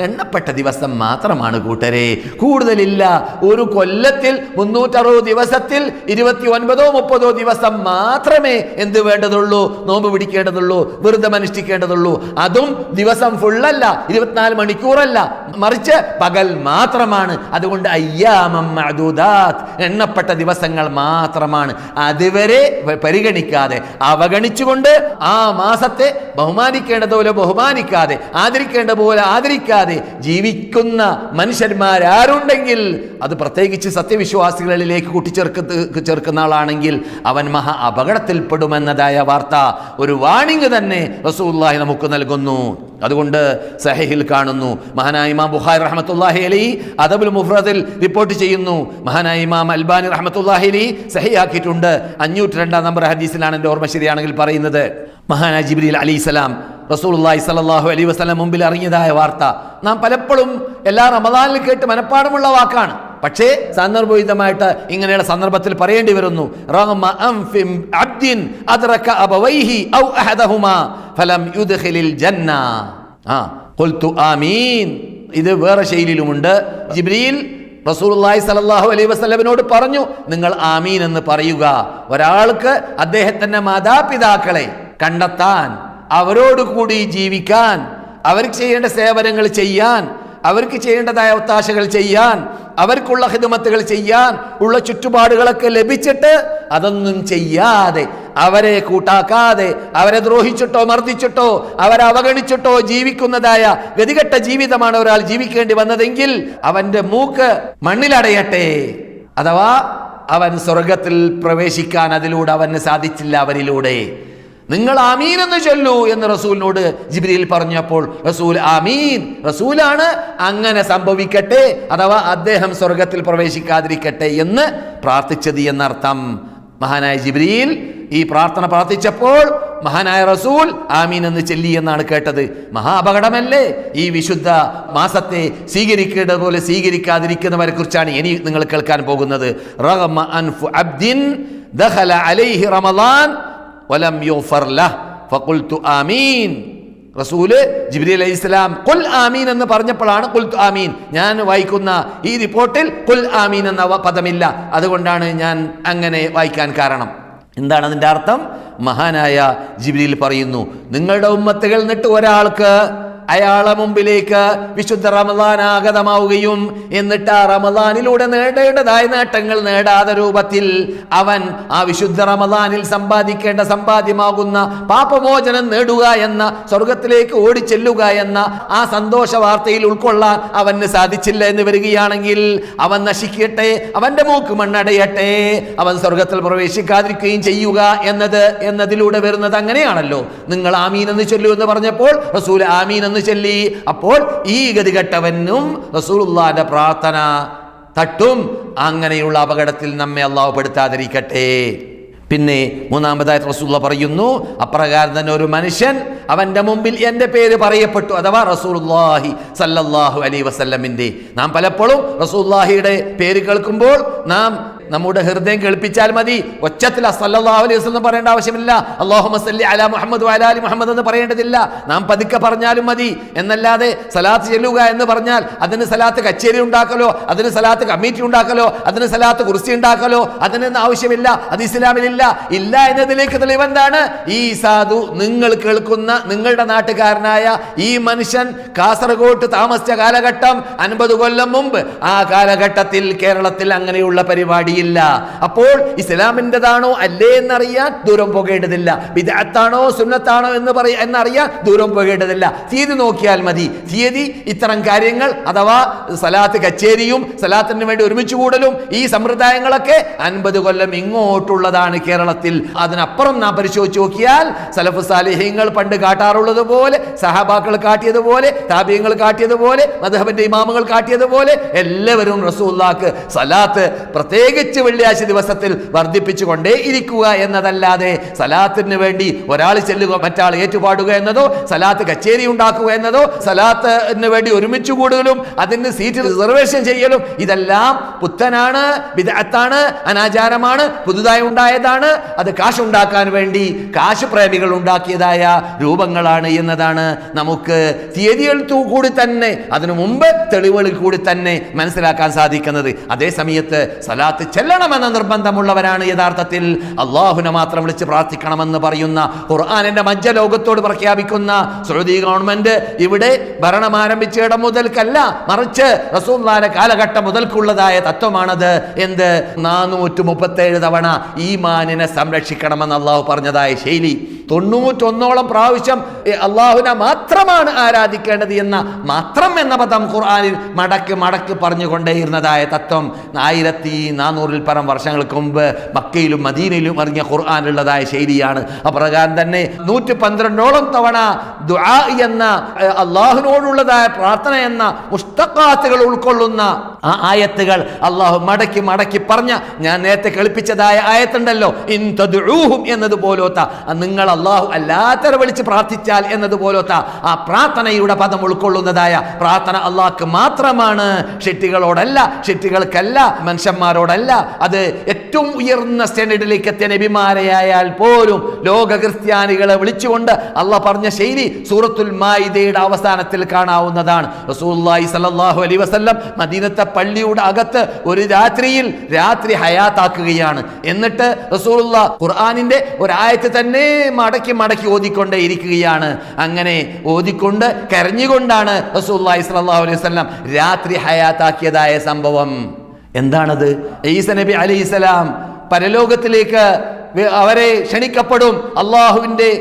എണ്ണപ്പെട്ട ദിവസം മാത്രമാണ് കൂട്ടരെ, കൂടുതലില്ല. ഒരു കൊല്ലത്തിൽ 360 ദിവസത്തിൽ 29-30 ദിവസം മാത്രമേ എന്ത് വേണ്ടതുള്ളൂ? നോമ്പ് പിടിക്കേണ്ടതുള്ളൂ, വ്രതം അനുഷ്ഠിക്കേണ്ടതുള്ളൂ. അതും ദിവസം ഫുള്ളല്ല, 24 മണിക്കൂറല്ല, മറിച്ച് പകൽ മാത്രമാണ്. അതുകൊണ്ട് അയ്യാമം മഅദൂദാത്ത്, എണ്ണപ്പെട്ട ദിവസങ്ങൾ മാത്രമാണ്. അതുവരെ പരിഗണിക്കാതെ, അവഗണിച്ചുകൊണ്ട് ആ മാസത്തെ ബഹുമാനിക്കേണ്ടതുപോലെ ബഹുമാനിക്കാതെ, ആദരിക്കേണ്ട പോലെ ആദരിക്കാതെ ജീവിക്കുന്ന മനുഷ്യന്മാരാരുണ്ടെങ്കിൽ, അത് പ്രത്യേകിച്ച് സത്യവിശ്വാസികളിലേക്ക് കൂട്ടിച്ചേർക്കുന്ന ആളാണെങ്കിൽ അവൻ മഹാ അപകടത്തിൽപ്പെടുമെന്നതായ വാർത്ത, ഒരു വാണിംഗ് തന്നെ റസൂലുള്ളാഹി നമുക്ക് നൽകുന്നു. അതുകൊണ്ട് സഹീഹിൽ കാണുന്നു, മഹാനായ ഇമാം ബുഖാരി റഹ്മത്തുള്ളാഹി അലൈഹി അദബുൽ മുഫ്രദിൽ റിപ്പോർട്ട് ചെയ്യുന്നു. മഹാനായ ഇമാം അൽബാനി റഹ്മത്തുള്ളാഹി അലൈഹി സഹീഹാക്കിയിട്ടുണ്ട്. 502 നമ്പർ ഹദീസിലാണ് എൻ്റെ ഓർമ്മ ശരിയാണെങ്കിൽ പറയുന്നത്. മഹാനായ ജിബ്രീൽ അലൈഹിസ്സലാം റസൂലുള്ളാഹി സ്വല്ലല്ലാഹു അലൈഹി വസല്ലം മുമ്പിൽ അറിഞ്ഞതായ വാർത്ത നാം പലപ്പോഴും എല്ലാ റമദാനിൽ കേട്ട് മനപ്പാടമുള്ള വാക്കാണ്. പക്ഷേ സന്ദർഭോചിതമായിട്ട് ഇങ്ങനെയുള്ള സന്ദർഭത്തിൽ പറയേണ്ടി വരുന്നു. റഗ്മ അൻഫി അബ്ദിൻ അദ്റക അബവൈഹി ഔ അഹദഹുമാ ഫലം യുദ്ഖിലിൽ ജന്ന. ഖുൽതു ആമീൻ. ഇത് വേറെ ശൈലിയിലുമുണ്ട്. ജിബ്രീൽ റസൂലുള്ളാഹി സ്വല്ലല്ലാഹു അലൈഹി വസല്ലമിനോട് പറഞ്ഞു, നിങ്ങൾ ആമീൻ എന്ന് പറയുക. ഒരാൾക്ക് അദ്ദേഹത്തിന്റെ മാതാപിതാക്കളെ കണ്ടെത്താൻ, അവരോടുകൂടി ജീവിക്കാൻ, അവർക്ക് ചെയ്യേണ്ട സേവനങ്ങൾ ചെയ്യാൻ, അവർക്ക് ചെയ്യേണ്ടതായ ഒത്താശകൾ ചെയ്യാൻ, അവർക്കുള്ള ഖിദ്മത്തുകൾ ചെയ്യാൻ ഉള്ള ചുറ്റുപാടുകളൊക്കെ ലഭിച്ചിട്ട് അതൊന്നും ചെയ്യാതെ, അവരെ കൂട്ടാക്കാതെ, അവരെ ദ്രോഹിച്ചിട്ടോ മർദ്ദിച്ചിട്ടോ അവരെ അവഗണിച്ചിട്ടോ ജീവിക്കുന്നതായ ഗതികെട്ട ജീവിതമാണ് ഒരാൾ ജീവിക്കേണ്ടി വന്നതെങ്കിൽ അവന്റെ മൂക്ക് മണ്ണിലടയട്ടെ. അഥവാ അവൻ സ്വർഗത്തിൽ പ്രവേശിക്കാൻ അതിലൂടെ അവന് സാധിച്ചില്ല. അവരിലൂടെ നിങ്ങൾ ആമീൻ എന്ന് ചൊല്ലൂ എന്ന് റസൂലിനോട് ജിബ്രീൽ പറഞ്ഞപ്പോൾ റസൂൽ ആമീൻ, റസൂലാണ് അങ്ങനെ സംഭവിക്കട്ടെ, അഥവാ അദ്ദേഹം സ്വർഗത്തിൽ പ്രവേശിക്കാതിരിക്കട്ടെ എന്ന് പ്രാർത്ഥിച്ചത് എന്നർത്ഥം. മഹാനായ ജിബ്രീൽ ഈ പ്രാർത്ഥന പ്രാർത്ഥിച്ചപ്പോൾ മഹാനായ റസൂൽ ആമീൻ എന്ന് ചൊല്ലി എന്നാണ് കേട്ടത്. മഹാ അപകടമല്ലേ ഈ വിശുദ്ധ മാസത്തെ സ്വീകരിക്കേണ്ടതുപോലെ സ്വീകരിക്കാതിരിക്കുന്നവരെ കുറിച്ചാണ് ഇനി നിങ്ങൾ കേൾക്കാൻ പോകുന്നത്. റഗ്മ അൻഫു അബ്ദിൻ ദഖല അലൈഹി റമളാൻ വലം യുഗ്ഫർ ലഹ് ഫഖുൽതു ആമീൻ. റസൂല് ജിബ്രീൽ അലൈഹിസ്സലാം ഖുൽ ആമീൻ എന്ന് പറഞ്ഞപ്പോഴാണ് ഖുൽതു ആമീൻ. ഞാൻ വായിക്കുന്ന ഈ റിപ്പോർട്ടിൽ ഖുൽ ആമീൻ എന്ന പദമില്ല, അതുകൊണ്ടാണ് ഞാൻ അങ്ങനെ വായിക്കാൻ കാരണം. എന്താണ് അതിൻ്റെ അർത്ഥം? മഹാനായ ജിബ്രീൽ പറയുന്നു, നിങ്ങളുടെ ഉമ്മത്തുകൾ നിന്നിട്ട് ഒരാൾക്ക് അയാളെ മുമ്പിലേക്ക് വിശുദ്ധ റമളാൻ ആഗതമാവുകയും എന്നിട്ട് ആ റമളാനിലൂടെ നേടേണ്ടതായ നേട്ടങ്ങൾ നേടാതെ രൂപത്തിൽ അവൻ ആ വിശുദ്ധ റമളാനിൽ സമ്പാദിക്കേണ്ട സമ്പാദ്യമാകുന്ന പാപമോചനം നേടുക എന്ന, സ്വർഗത്തിലേക്ക് ഓടിച്ചെല്ലുക എന്ന ആ സന്തോഷ വാർത്തയിൽ ഉൾക്കൊള്ളാൻ അവന് സാധിച്ചില്ല എന്ന് വരികയാണെങ്കിൽ അവൻ നശിക്കട്ടെ, അവന്റെ മൂക്ക് മണ്ണടയട്ടെ, അവൻ സ്വർഗത്തിൽ പ്രവേശിക്കാതിരിക്കുകയും ചെയ്യുക എന്നതിലൂടെ വരുന്നത് അങ്ങനെയാണല്ലോ. നിങ്ങൾ ആമീൻ എന്ന് ചൊല്ലൂ എന്ന് പറഞ്ഞപ്പോൾ റസൂൽ ആമീൻ എന്ന് ചൊല്ലി. അപ്പോൾ ഈ ഗതികെട്ടവനും റസൂലുള്ളാഹിന്റെ പ്രാർത്ഥന തട്ടും. അങ്ങനെയുള്ള അപകടത്തിൽ നമ്മെ അള്ളാഹു പെടുത്താതിരിക്കട്ടെ. പിന്നെ മൂന്നാമതായിട്ട് റസൂലുള്ളാഹി പറയുന്നു, അപ്രകാരം തന്നെ ഒരു മനുഷ്യൻ അവന്റെ മുമ്പിൽ എൻ്റെ പേര് പറയപ്പെട്ടു, അഥവാ റസൂലുള്ളാഹി സല്ലല്ലാഹു അലൈഹി വസല്ലമിന്റെ. നാം പലപ്പോഴും റസൂലുള്ളാഹിയുടെ പേര് കേൾക്കുമ്പോൾ നാം നമ്മുടെ ഹൃദയം കേൾപ്പിച്ചാൽ മതി. ഒച്ചത്തിൽ സല്ലല്ലാഹു അലൈഹി വസല്ലം പറയേണ്ട ആവശ്യമില്ല. അല്ലാഹുമ്മ സല്ലി അലാ മുഹമ്മദ് വഅലാ ആലി മുഹമ്മദ് എന്ന് പറയേണ്ടതില്ല. നാം പതുക്കെ പറഞ്ഞാലും മതി. എന്നല്ലാതെ സലാത്ത് ചെല്ലുക എന്ന് പറഞ്ഞാൽ അതിന് സലാത്ത് കച്ചേരി ഉണ്ടാക്കലോ, അതിന് സലാത്ത് കമ്മിറ്റി ഉണ്ടാക്കലോ, അതിന് സലാത്ത് കുർസി ഉണ്ടാക്കലോ, അതിനൊന്നും ആവശ്യമില്ല. അത് ഇസ്ലാമിലില്ല. ഇല്ല എന്നതിലേക്ക് തെളിവെന്താണ്? ഈ സാധു നിങ്ങൾ കേൾക്കുന്ന നിങ്ങളുടെ നാട്ടുകാരനായ ഈ മനുഷ്യൻ കാസർഗോഡ് താമസിച്ച കാലഘട്ടം 50 കൊല്ലം മുമ്പ്. ആ കാലഘട്ടത്തിൽ കേരളത്തിൽ അങ്ങനെയുള്ള പരിപാടി ഇല്ല. അപ്പോൾ ഇസ്ലാമിൻ്റെതാണോ അല്ലേ എന്നറിയാൻ ദൂരം പോകേണ്ടതില്ല. ബിദ്അത്താണോ സുന്നത്താണോ എന്നറിയാൻ ദൂരം പോകേണ്ടതില്ല. തീയതി നോക്കിയാൽ മതി. തീയതി ഇത്തരം കാര്യങ്ങൾ അഥവാ സലാത്ത് കച്ചേരിയും സലാത്തിന് വേണ്ടി ഒരുമിച്ച് കൂടലും ഈ സമ്പ്രദായങ്ങളൊക്കെ 50 കൊല്ലം ഇങ്ങോട്ടുള്ളതാണ് കേരളത്തിൽ. അതിനപ്പുറം നാം പരിശോധിച്ച് നോക്കിയാൽ സലഫ് സാലിഹീങ്ങൾ പണ്ട് കാട്ടാറുള്ളത് പോലെ, സഹാബാക്കൾ കാട്ടിയതുപോലെ, താബിഈങ്ങൾ കാട്ടിയതുപോലെ, മദ്ഹബിന്റെ ഇമാമുകൾ കാട്ടിയതുപോലെ എല്ലാവരും റസൂലുള്ളാഹിക്ക് സലാത്ത് പ്രത്യേകിച്ച് വെള്ളിയാഴ്ച ദിവസത്തിൽ വർദ്ധിപ്പിച്ചു കൊണ്ടേ ഇരിക്കുക എന്നതല്ലാതെ സലാത്തിന് വേണ്ടി ഒരാൾ ചെല്ലുക മറ്റാൾ ഏറ്റുപാടുക എന്നതോ, സലാത്ത് കച്ചേരി ഉണ്ടാക്കുക എന്നതോ, സലാത്തിന് വേണ്ടി ഒരുമിച്ച് കൂടുകയും അതിന് സീറ്റ് റിസർവേഷൻ ചെയ്യലും ഇതെല്ലാം പുത്തനാണ്, ബിദ്അത്താണ്, അനാചാരമാണ്, പുതുതായി ഉണ്ടായതാണ്. അത് കാശുണ്ടാക്കാൻ വേണ്ടി കാശ് പ്രേമികൾ ഉണ്ടാക്കിയതായ രൂപങ്ങളാണ് എന്നതാണ് നമുക്ക് തീയതികൾ കൂടി തന്നെ, അതിനു മുമ്പ് തെളിവുകളിൽ കൂടി തന്നെ മനസ്സിലാക്കാൻ സാധിക്കുന്നത്. അതേ സമയത്ത് സലാത്ത് ചെല്ലണമെന്ന നിർബന്ധമുള്ളവരാണ് യഥാർത്ഥത്തിൽ അള്ളാഹുവിനെ മാത്രം വിളിച്ച് പ്രാർത്ഥിക്കണമെന്ന് പറയുന്ന, ഖുർആനിന്റെ മജ്ജലോകത്തോട് പ്രഖ്യാപിക്കുന്ന സൗദി ഗവൺമെന്റ് ഇവിടെ ഭരണം ആരംഭിച്ചിടം മുതൽക്കല്ല, മറിച്ച് റസൂലുള്ളാഹിയുടെ കാലഘട്ടം മുതൽക്കുള്ളതായ തത്വമാണത്. എന്ത്? 437 തവണ ഈമാനിനെ സംരക്ഷിക്കണമെന്ന് അള്ളാഹു പറഞ്ഞതായ ശൈലി. 91ഓളം പ്രാവശ്യം അള്ളാഹുവിനെ മാത്രമാണ് ആരാധിക്കേണ്ടത് എന്ന മാത്രം എന്ന പദം ഖുർആനിൽ മടക്ക് പറഞ്ഞുകൊണ്ടേയിരുന്നതായ തത്വം 1400 പരം വർഷങ്ങൾക്ക് മുമ്പ് മക്കയിലും മദീനയിലും ഇറങ്ങിയ ഖുർആനിലുള്ളതായ ശൈലിയാണ്. അപ്രകാരം തന്നെ 112ഓളം തവണ ദുആ എന്ന അള്ളാഹുവിനോടുള്ളതായ പ്രാർത്ഥന എന്ന മുസ്തഖാത്തുകൾ ഉൾക്കൊള്ളുന്ന ആ ആയത്തുകൾ അള്ളാഹു മടക്കി പറഞ്ഞ, ഞാൻ നേരത്തെ കേൾപ്പിച്ചതായ ആയത്തുണ്ടല്ലോ, ഇൻ തദ്ഉഹും എന്നതുപോലത്ത, നിങ്ങൾ അള്ളാഹു അല്ലാത്തവരെ വിളിച്ച് പ്രാർത്ഥിച്ചാൽ എന്നതുപോലത്ത ആ പ്രാർത്ഥനയുടെ പദം ഉൾക്കൊള്ളുന്നതായ പ്രാർത്ഥന അള്ളാഹ്ക്ക് മാത്രമാണ്, ഷിട്ടികളോടല്ല, ഷിട്ടികൾക്കല്ല, മനുഷ്യന്മാരോടല്ല. അത് ഏറ്റവും ഉയർന്ന സ്റ്റാൻഡേർഡിലേക്ക് എത്തിയ നബിമാരെയായാൽ പോലും ലോക ക്രിസ്ത്യാനികളെ വിളിച്ചുകൊണ്ട് അള്ളാഹ് പറഞ്ഞ ശൈലി സൂറത്തുൽ മാഇദയുടെ അവസാനത്തിൽ കാണാവുന്നതാണ്. റസൂലുള്ളാഹി സ്വല്ലല്ലാഹു അലൈഹി വസല്ലം മദീനത്തെ പള്ളിയുടെ അകത്ത് ഒരു രാത്രി ഹയാത്താക്കുകയാണ്. എന്നിട്ട് റസൂലുള്ളാഹ് ഖുർആനിന്റെ ഒരു ആയത്ത് തന്നെ മടക്കി ഓതിക്കൊണ്ടേ ഇരിക്കുകയാണ്. അങ്ങനെ ഓതിക്കൊണ്ട് കരഞ്ഞുകൊണ്ടാണ് റസൂലുള്ളാഹി സ്വല്ലല്ലാഹു അലൈഹി വസല്ലം രാത്രി ഹയാത്താക്കിയതായ സംഭവം. എന്താണത്? ഈസാ നബി അലൈഹിസ്സലാം പരലോകത്തിലേക്ക് അവരെ ക്ഷണിക്കപ്പെടും. അള്ളാഹുവിന്റെ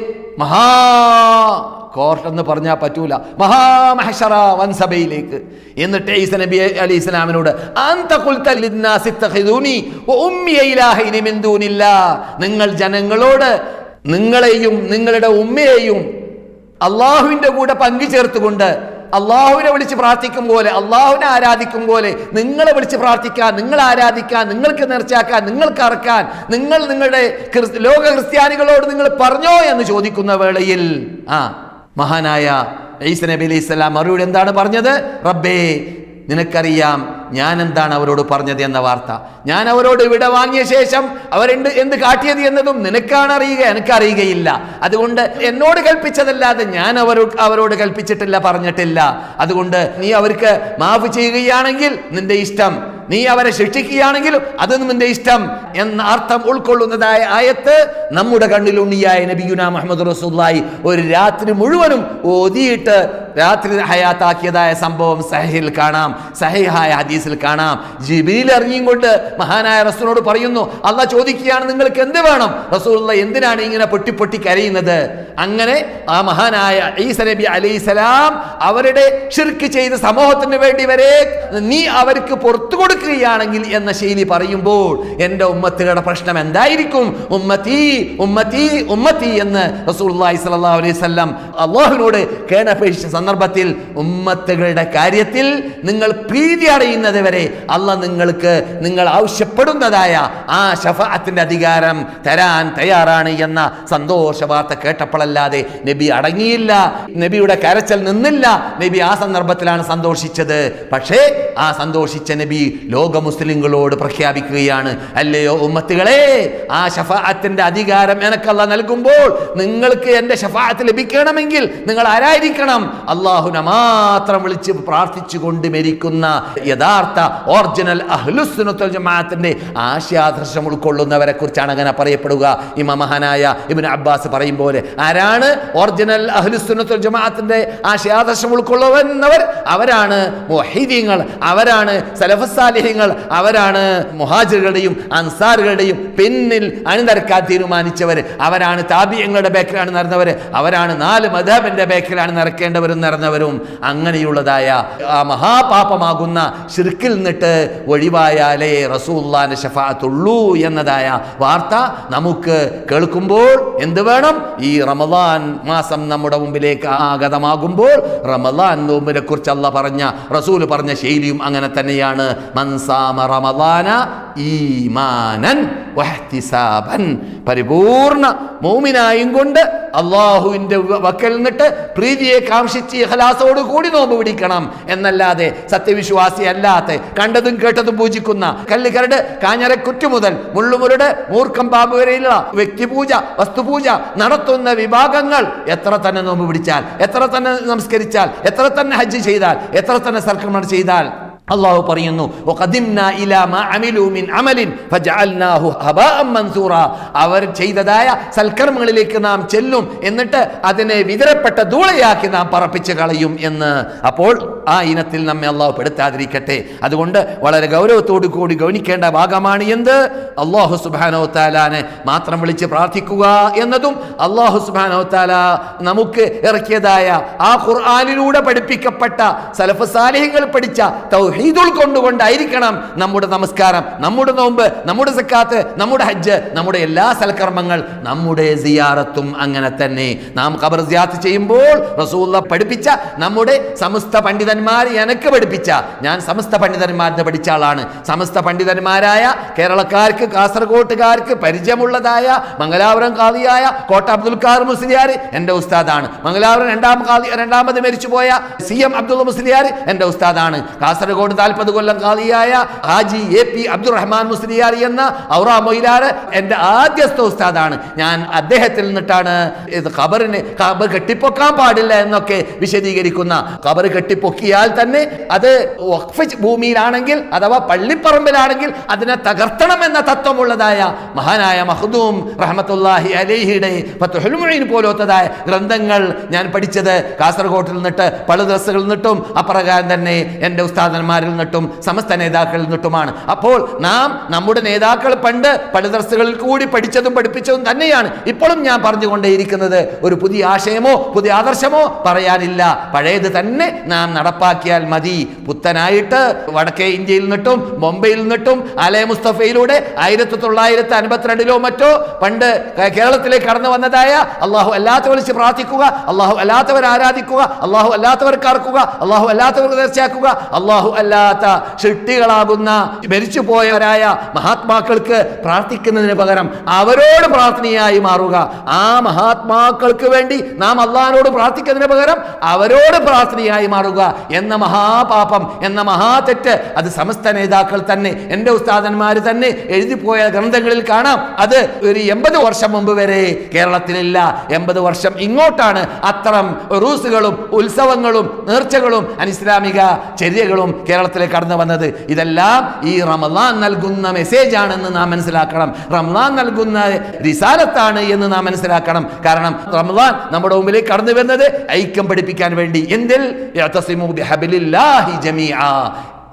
കോർട്ടെന്ന് പറഞ്ഞാൽ പറ്റൂല, മഹാമഹ്ശറ വൻസഭയിലേക്ക്. എന്നിട്ട് ഈസാ നബി അലൈഹി സ്വലാമിനോട് നിങ്ങൾ ജനങ്ങളോട് നിങ്ങളെയും നിങ്ങളുടെ ഉമ്മയെയും അള്ളാഹുവിന്റെ കൂടെ പങ്കു ചേർത്തുകൊണ്ട് അള്ളാഹുവിനെ വിളിച്ച് പ്രാർത്ഥിക്കും പോലെ, അള്ളാഹുവിനെ ആരാധിക്കും പോലെ നിങ്ങളെ വിളിച്ച് പ്രാർത്ഥിക്കാൻ, നിങ്ങൾ ആരാധിക്കാൻ, നിങ്ങൾക്ക് നേർച്ചയാക്കാൻ, നിങ്ങൾക്ക് അറക്കാൻ നിങ്ങളുടെ ലോക ക്രിസ്ത്യാനികളോട് നിങ്ങൾ പറഞ്ഞോ എന്ന് ചോദിക്കുന്ന വേളയിൽ മഹാനായ ഈസാ നബി അലൈഹി സ്വലാം മറുപടി എന്താണ് പറഞ്ഞത്? റബ്ബേ, നിനക്കറിയാം ഞാൻ എന്താണ് അവരോട് പറഞ്ഞത് എന്ന വാർത്ത. ഞാൻ അവരോട് വിട വാങ്ങിയ ശേഷം എന്ത് കാട്ടിയത് എന്നതും നിനക്കാണ് അറിയുക, എനിക്കറിയുകയില്ല. അതുകൊണ്ട് എന്നോട് കൽപ്പിച്ചതല്ലാതെ ഞാൻ അവരോട് കൽപ്പിച്ചിട്ടില്ല, പറഞ്ഞിട്ടില്ല. അതുകൊണ്ട് നീ അവർക്ക് മാഫ് ചെയ്യുകയാണെങ്കിൽ നിന്റെ ഇഷ്ടം, നീ അവരെ ശിക്ഷിക്കുകയാണെങ്കിലും അതും നിന്റെ ഇഷ്ടം എന്ന അർത്ഥം ഉൾക്കൊള്ളുന്നതായ ആയത്ത് നമ്മുടെ കണ്ണിലുണ്ണിയായ നബിയുനാ മുഹമ്മദ് റസൂലുള്ളാഹി ഒരു രാത്രി മുഴുവനും ഓതിയിട്ട് രാത്രി ഹയാത്താക്കിയതായ സംഭവം സഹീഹിൽ കാണാം, സഹീഹായ ഹദീസിൽ കാണാം. ജിബ്രീൽ ഇറങ്ങിയും കൊണ്ട് മഹാനായ റസൂലിനോട് പറയുന്നു, അള്ളാഹ് ചോദിക്കുകയാണ് നിങ്ങൾക്ക് എന്ത് വേണം? റസൂലുള്ളാഹി എന്തിനാണ് ഇങ്ങനെ പൊട്ടി കരയുന്നത്? അങ്ങനെ ആ മഹാനായ ഈസാ നബി അലൈഹിസ്സലാം അവരുടെ ശിർക്ക് ചെയ്ത സമൂഹത്തിന് വേണ്ടി വരെ നീ അവർക്ക് പുറത്തു കൊടുക്കുകയാണെങ്കിൽ എന്ന ശൈലി പറയുമ്പോൾ എൻ്റെ ഉമ്മത്തുകളുടെ പ്രശ്നം എന്തായിരിക്കും? ഉമ്മത്തി ഉമ്മത്തി ഉമ്മത്തി എന്ന് റസൂലുള്ളാഹി സ്വല്ലല്ലാഹു അലൈഹി വസല്ലം അല്ലാഹുവിനോട് കേണപേക്ഷിച്ച സന്ദർഭത്തിൽ ഉമ്മത്തുകളുടെ കാര്യത്തിൽ നിങ്ങൾ പ്രീതി അടയുന്നത് വരെ അല്ലാഹ് നിങ്ങൾക്ക് നിങ്ങൾ ആവശ്യപ്പെടുന്നതായ ആ ശഫാഅത്തിന്റെ അധികാരം തരാൻ തയ്യാറാണ് എന്ന സന്തോഷ വാർത്ത കേട്ടപ്പോഴല്ലാതെ നബി അടങ്ങിയില്ല, നബിയുടെ കരച്ചൽ നിന്നില്ല. നബി ആ സന്ദർഭത്തിലാണ് സന്തോഷിച്ചത്. പക്ഷേ ആ സന്തോഷിച്ച നബി ലോക മുസ്ലിങ്ങളോട് പ്രഖ്യാപിക്കുകയാണ്, അല്ലയോ ഉമ്മത്തുകളെ, ആ ശഫാഅത്തിന്റെ അധികാരം എനിക്കല്ല നൽകുമ്പോൾ നിങ്ങൾക്ക് എന്റെ ശഫാഅത്ത് ലഭിക്കണമെങ്കിൽ നിങ്ങൾ ആരായിരിക്കണം? അല്ലാഹുവിനെ മാത്രം വിളിച്ച് പ്രാർത്ഥിച്ചുകൊണ്ട് മരിക്കുന്ന യഥാർത്ഥ ഒറിജിനൽ അഹ്ലുസ് സുന്നത്ത് വൽ ജമാഅത്തിന്റെ ആശയാദർശം ഉൾക്കൊള്ളുന്നവരെ കുറിച്ചാണ് അങ്ങനെ പറയപ്പെടുക. ഇമാം മഹാനായ ഇബ്നു അബ്ബാസ് പറയും പോലെ, ആരാണ് ഒറിജിനൽ അഹ്ലുസ് സുന്നത്ത് വൽ ജമാഅത്തിന്റെ ആശയാദർശം ഉൾക്കൊള്ളുന്നവർ? അവരാണ് മുവഹ്ഹിദീങ്ങൾ, അവരാണ് സലഫുസ് സാലിഹീങ്ങൾ, അവരാണ് മുഹാജിറുകളുടെയും അൻസാറുകളുടെയും പിന്നിൽ അണിനിരക്കാൻ തീരുമാനിച്ചവർ, അവരാണ് താബിഈങ്ങളുടെ ബേക്കിലാണ് നടന്നവർ, അവരാണ് 4 മദ്ഹബിന്റെ ബേക്കിലാണ് നടന്നവരും. അങ്ങനെയുള്ളതായ ആ മഹാപാപമാകുന്ന ശിർക്കിൽ നിന്നിട്ട് ഒഴിവായാലേ റസൂലുള്ളാഹിന്റെ ശഫാഅത്തുള്ളൂ എന്നതായ വാർത്ത നമുക്ക് കേൾക്കുമ്പോൾ എന്ത് വേണം? ഈ റമദാൻ മാസം നമ്മുടെ മുമ്പിലേക്ക് ആഗതമാകുമ്പോൾ റമദാൻ നോമ്പിനെ കുറിച്ച് അല്ലാഹ് പറഞ്ഞ, റസൂൽ പറഞ്ഞ ശൈലിയും അങ്ങനെ തന്നെയാണ്. മൻ സാമ റമദാന ഈമാനൻ വഹ്തിസാബൻ, പരിപൂർണ മുഅ്മിനായും കൊണ്ട് അല്ലാഹുവിന്റെ വക്കൽ നിന്നിട്ട് പ്രീതിയെ കാംക്ഷിച്ച് ഇഖ്ലാസോട് കൂടി നോമ്പ് പിടിക്കണം എന്നല്ലാതെ സത്യവിശ്വാസി അല്ലാത്ത കണ്ടതും കേട്ടതും പൂജിക്കുന്ന കല്ലുകരട് കാഞ്ഞരക്കുറ്റി മുതൽ മുള്ളുമുരുടെ മൂർഖം പാമ്പ് വരെയുള്ള വ്യക്തിപൂജ വസ്തുപൂജ നടത്തുന്ന വിഭാഗങ്ങൾ എത്ര തന്നെ നോമ്പ് പിടിച്ചാൽ, എത്ര തന്നെ നമസ്കരിച്ചാൽ, എത്ര തന്നെ ഹജ്ജ് ചെയ്താൽ, എത്ര തന്നെ സൽക്കർമ്മം ചെയ്താൽ അല്ലാഹു പറയുന്നു, വഖദിംനാ ഇലാ മാ അമിലു മിൻ അമലിൻ ഫജഅൽനാഹു ഹബാഅൻ മൻസൂറാ, അവർ ചെയ്തതായ സൽക്കർമ്മങ്ങളിലേക്ക് നാം ചെല്ലും, എന്നിട്ട് അതിനെ വിതരപ്പെട്ട ധൂളയാക്കി നാം പറപ്പിച്ച് കളയും എന്ന്. അപ്പോൾ ആ ഇനത്തിൽ നമ്മെ അല്ലാഹു പെടുത്താതിരിക്കട്ടെ. അതുകൊണ്ട് വളരെ ഗൗരവത്തോടു കൂടി ഗൗനിക്കേണ്ട ഭാഗമാണ് എന്ത്? അല്ലാഹു സുബ്ഹാനഹു വ തആലാനെ മാത്രം വിളിച്ച് പ്രാർത്ഥിക്കുക എന്നതും അല്ലാഹു സുബ്ഹാനഹു വ തആല നമുക്ക് ഇറക്കിയതായ ആ ഖുർആനിലൂടെ പഠിപ്പിക്കപ്പെട്ട സലഫ് സാലിഹീങ്ങൾ പഠിച്ച തൗഹീദ് ഉൾക്കൊണ്ടുകൊണ്ടായിരിക്കണം നമ്മുടെ നമസ്കാരം, നമ്മുടെ നോമ്പ്, നമ്മുടെ സക്കാത്ത്, നമ്മുടെ ഹജ്ജ്, നമ്മുടെ എല്ലാ സൽക്കർമ്മങ്ങൾ, നമ്മുടെ സിയാറത്തും അങ്ങനെ തന്നെ. നാം ഖബർ സിയാറത്ത് ചെയ്യുമ്പോൾ റസൂലുള്ളാഹി പഠിപ്പിച്ച, നമ്മുടെ സമസ്ത പണ്ഡിതന്മാർ എനിക്ക് പഠിപ്പിച്ച, ഞാൻ സമസ്ത പണ്ഡിതന്മാരിൽ പഠിച്ച ആളാണ്. സമസ്ത പണ്ഡിതന്മാരായ കേരളക്കാർക്ക്, കാസർഗോട്ടുകാർക്ക് പരിചയമുള്ളതായ മംഗലാപുരം ഖാദിയായ കോട്ട അബ്ദുൽ ഖാദർ മുസ്ലിയാർ എൻ്റെ ഉസ്താദാണ്. മംഗലാപുരം രണ്ടാമത് മരിച്ചുപോയ CM അബ്ദുള്ള മുസ്ലിയാർ എൻ്റെ ഉസ്താദാണ്. കാസർഗോഡ് 40 കൊല്ലം ഖാദിയായ ഹാജി AP അബ്ദുറഹ്മാൻ മുസ്ലിയാർ എന്ന ഔറാ മൊയ്ലാർ എൻ്റെ ആദ്യസ്ഥ ഉസ്താദാണ്. ഞാൻ അദ്ദേഹത്തിൽ നിന്നിട്ടാണ് ഖബർ കെട്ടിപ്പൊക്കാൻ പാടില്ല എന്നൊക്കെ വിശദീകരിക്കുന്ന, ഖബർ കെട്ടിപ്പൊക്കിയാൽ തന്നെ അത് വഖഫ് ഭൂമിയിലാണെങ്കിൽ അഥവാ പള്ളിപ്പറമ്പിലാണെങ്കിൽ അതിനെ തകർത്തണം എന്ന തത്വമുള്ളതായ മഹാനായ മഖ്ദൂം റഹ്മത്തുള്ളാഹി അലൈഹിയുടെ ഫത്ഹുൽ മുഈൻ പോലത്തതായ ഗ്രന്ഥങ്ങൾ ഞാൻ പഠിച്ചത് കാസർഗോട്ടിൽ നിന്നിട്ട്, പളുദ്രസ്സുകളിൽ നിന്നിട്ടും അപ്രകാരം തന്നെ എൻ്റെ ഉസ്താദന്മാരിൽ നിന്നിട്ടും സമസ്ത നേതാക്കളിൽ നിന്നിട്ടുമാണ്. അപ്പോൾ നാം നമ്മുടെ നേതാക്കൾ പണ്ട് പളുദ്രസ്സുകളിൽ കൂടി പഠിച്ചതും പഠിപ്പിച്ചതും തന്നെയാണ് ഇപ്പോഴും ഞാൻ പറഞ്ഞുകൊണ്ടേയിരിക്കുന്നത്. ഒരു പുതിയ ആശയമോ പുതിയ ആദർശമോ പറയാനില്ല, പഴയത് തന്നെ നാം നടപ്പാക്കിയാൽ മതി. പുത്തനായിട്ട് വടക്കേ ഇന്ത്യയിൽ നിന്നിട്ടും ബോംബെയിൽ നിന്നിട്ടും അലേ മുസ്തഫയിലൂടെ 1952 മറ്റോ പണ്ട് കേരളത്തിലേക്ക് കടന്നു വന്നതായ അള്ളാഹു അല്ലാത്തവർ വിളിച്ച് പ്രാർത്ഥിക്കുക, അള്ളാഹു അല്ലാത്തവർ ആരാധിക്കുക, അള്ളാഹു അല്ലാത്തവർ കറക്കുക, അള്ളാഹു അല്ലാത്തവർ തീർച്ചയാക്കുക, അള്ളാഹു അല്ലാത്ത സൃഷ്ടികളാകുന്ന മരിച്ചുപോയവരായ മഹാത്മാക്കൾക്ക് പ്രാർത്ഥിക്കുന്നതിന് പകരം അവരോട് പ്രാർത്ഥനയായി മാറുക. ആ മഹാത്മാക്കൾക്ക് വേണ്ടി നാം അള്ളാഹിനോട് പ്രാർത്ഥിക്കുന്നതിന് പകരം അവരോട് പ്രാർത്ഥനയായി മാറുക എന്ന മഹാപാപം, എന്ന മഹാതെറ്റ് അത് സമസ്ത നേതാക്കൾ തന്നെ, എൻ്റെ ഉസ്താദന്മാർ തന്നെ എഴുതിപ്പോയ ഗ്രന്ഥങ്ങളിൽ കാണാം. അത് ഒരു 80 വർഷം മുമ്പ് വരെ കേരളത്തിലില്ല. 80 വർഷം ഇങ്ങോട്ടാണ് അത്തരം റൂസുകളും ഉത്സവങ്ങളും നേർച്ചകളും അനിസ്ലാമിക ചര്യകളും കേരളത്തിലേക്ക് കടന്നു വന്നത്. ഇതെല്ലാം ഈ റമദാൻ നൽകുന്ന മെസ്സേജ് ആണെന്ന് നാം മനസ്സിലാക്കണം. റമദാൻ നൽകുന്ന റിസാലത്താണ് എന്ന് നാം മനസ്സിലാക്കണം. കാരണം റമദാൻ നമ്മുടെ മുമ്പിലേക്ക് കടന്നു വരുന്നത് ഐക്യം പഠിപ്പിക്കാൻ വേണ്ടി. എന്തിൽ? യഅ്തസിമു ബിഹബ്ലില്ലാഹി ജമീഅ,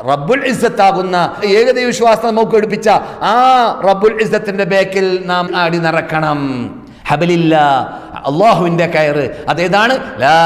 റബ്ബുൽ ഇസ്സത്താകുന്ന ഏകദൈവ വിശ്വാസം നമുക്ക് പഠിപ്പിച്ച ആ റബ്ബുൽ ഇസ്സത്തിന്റെ ബേക്കിൽ നാം ആടി നടക്കണം. ഹബലില്ല, അള്ളാഹുവിന്റെ കയറ്. അതേതാണ്? ലാ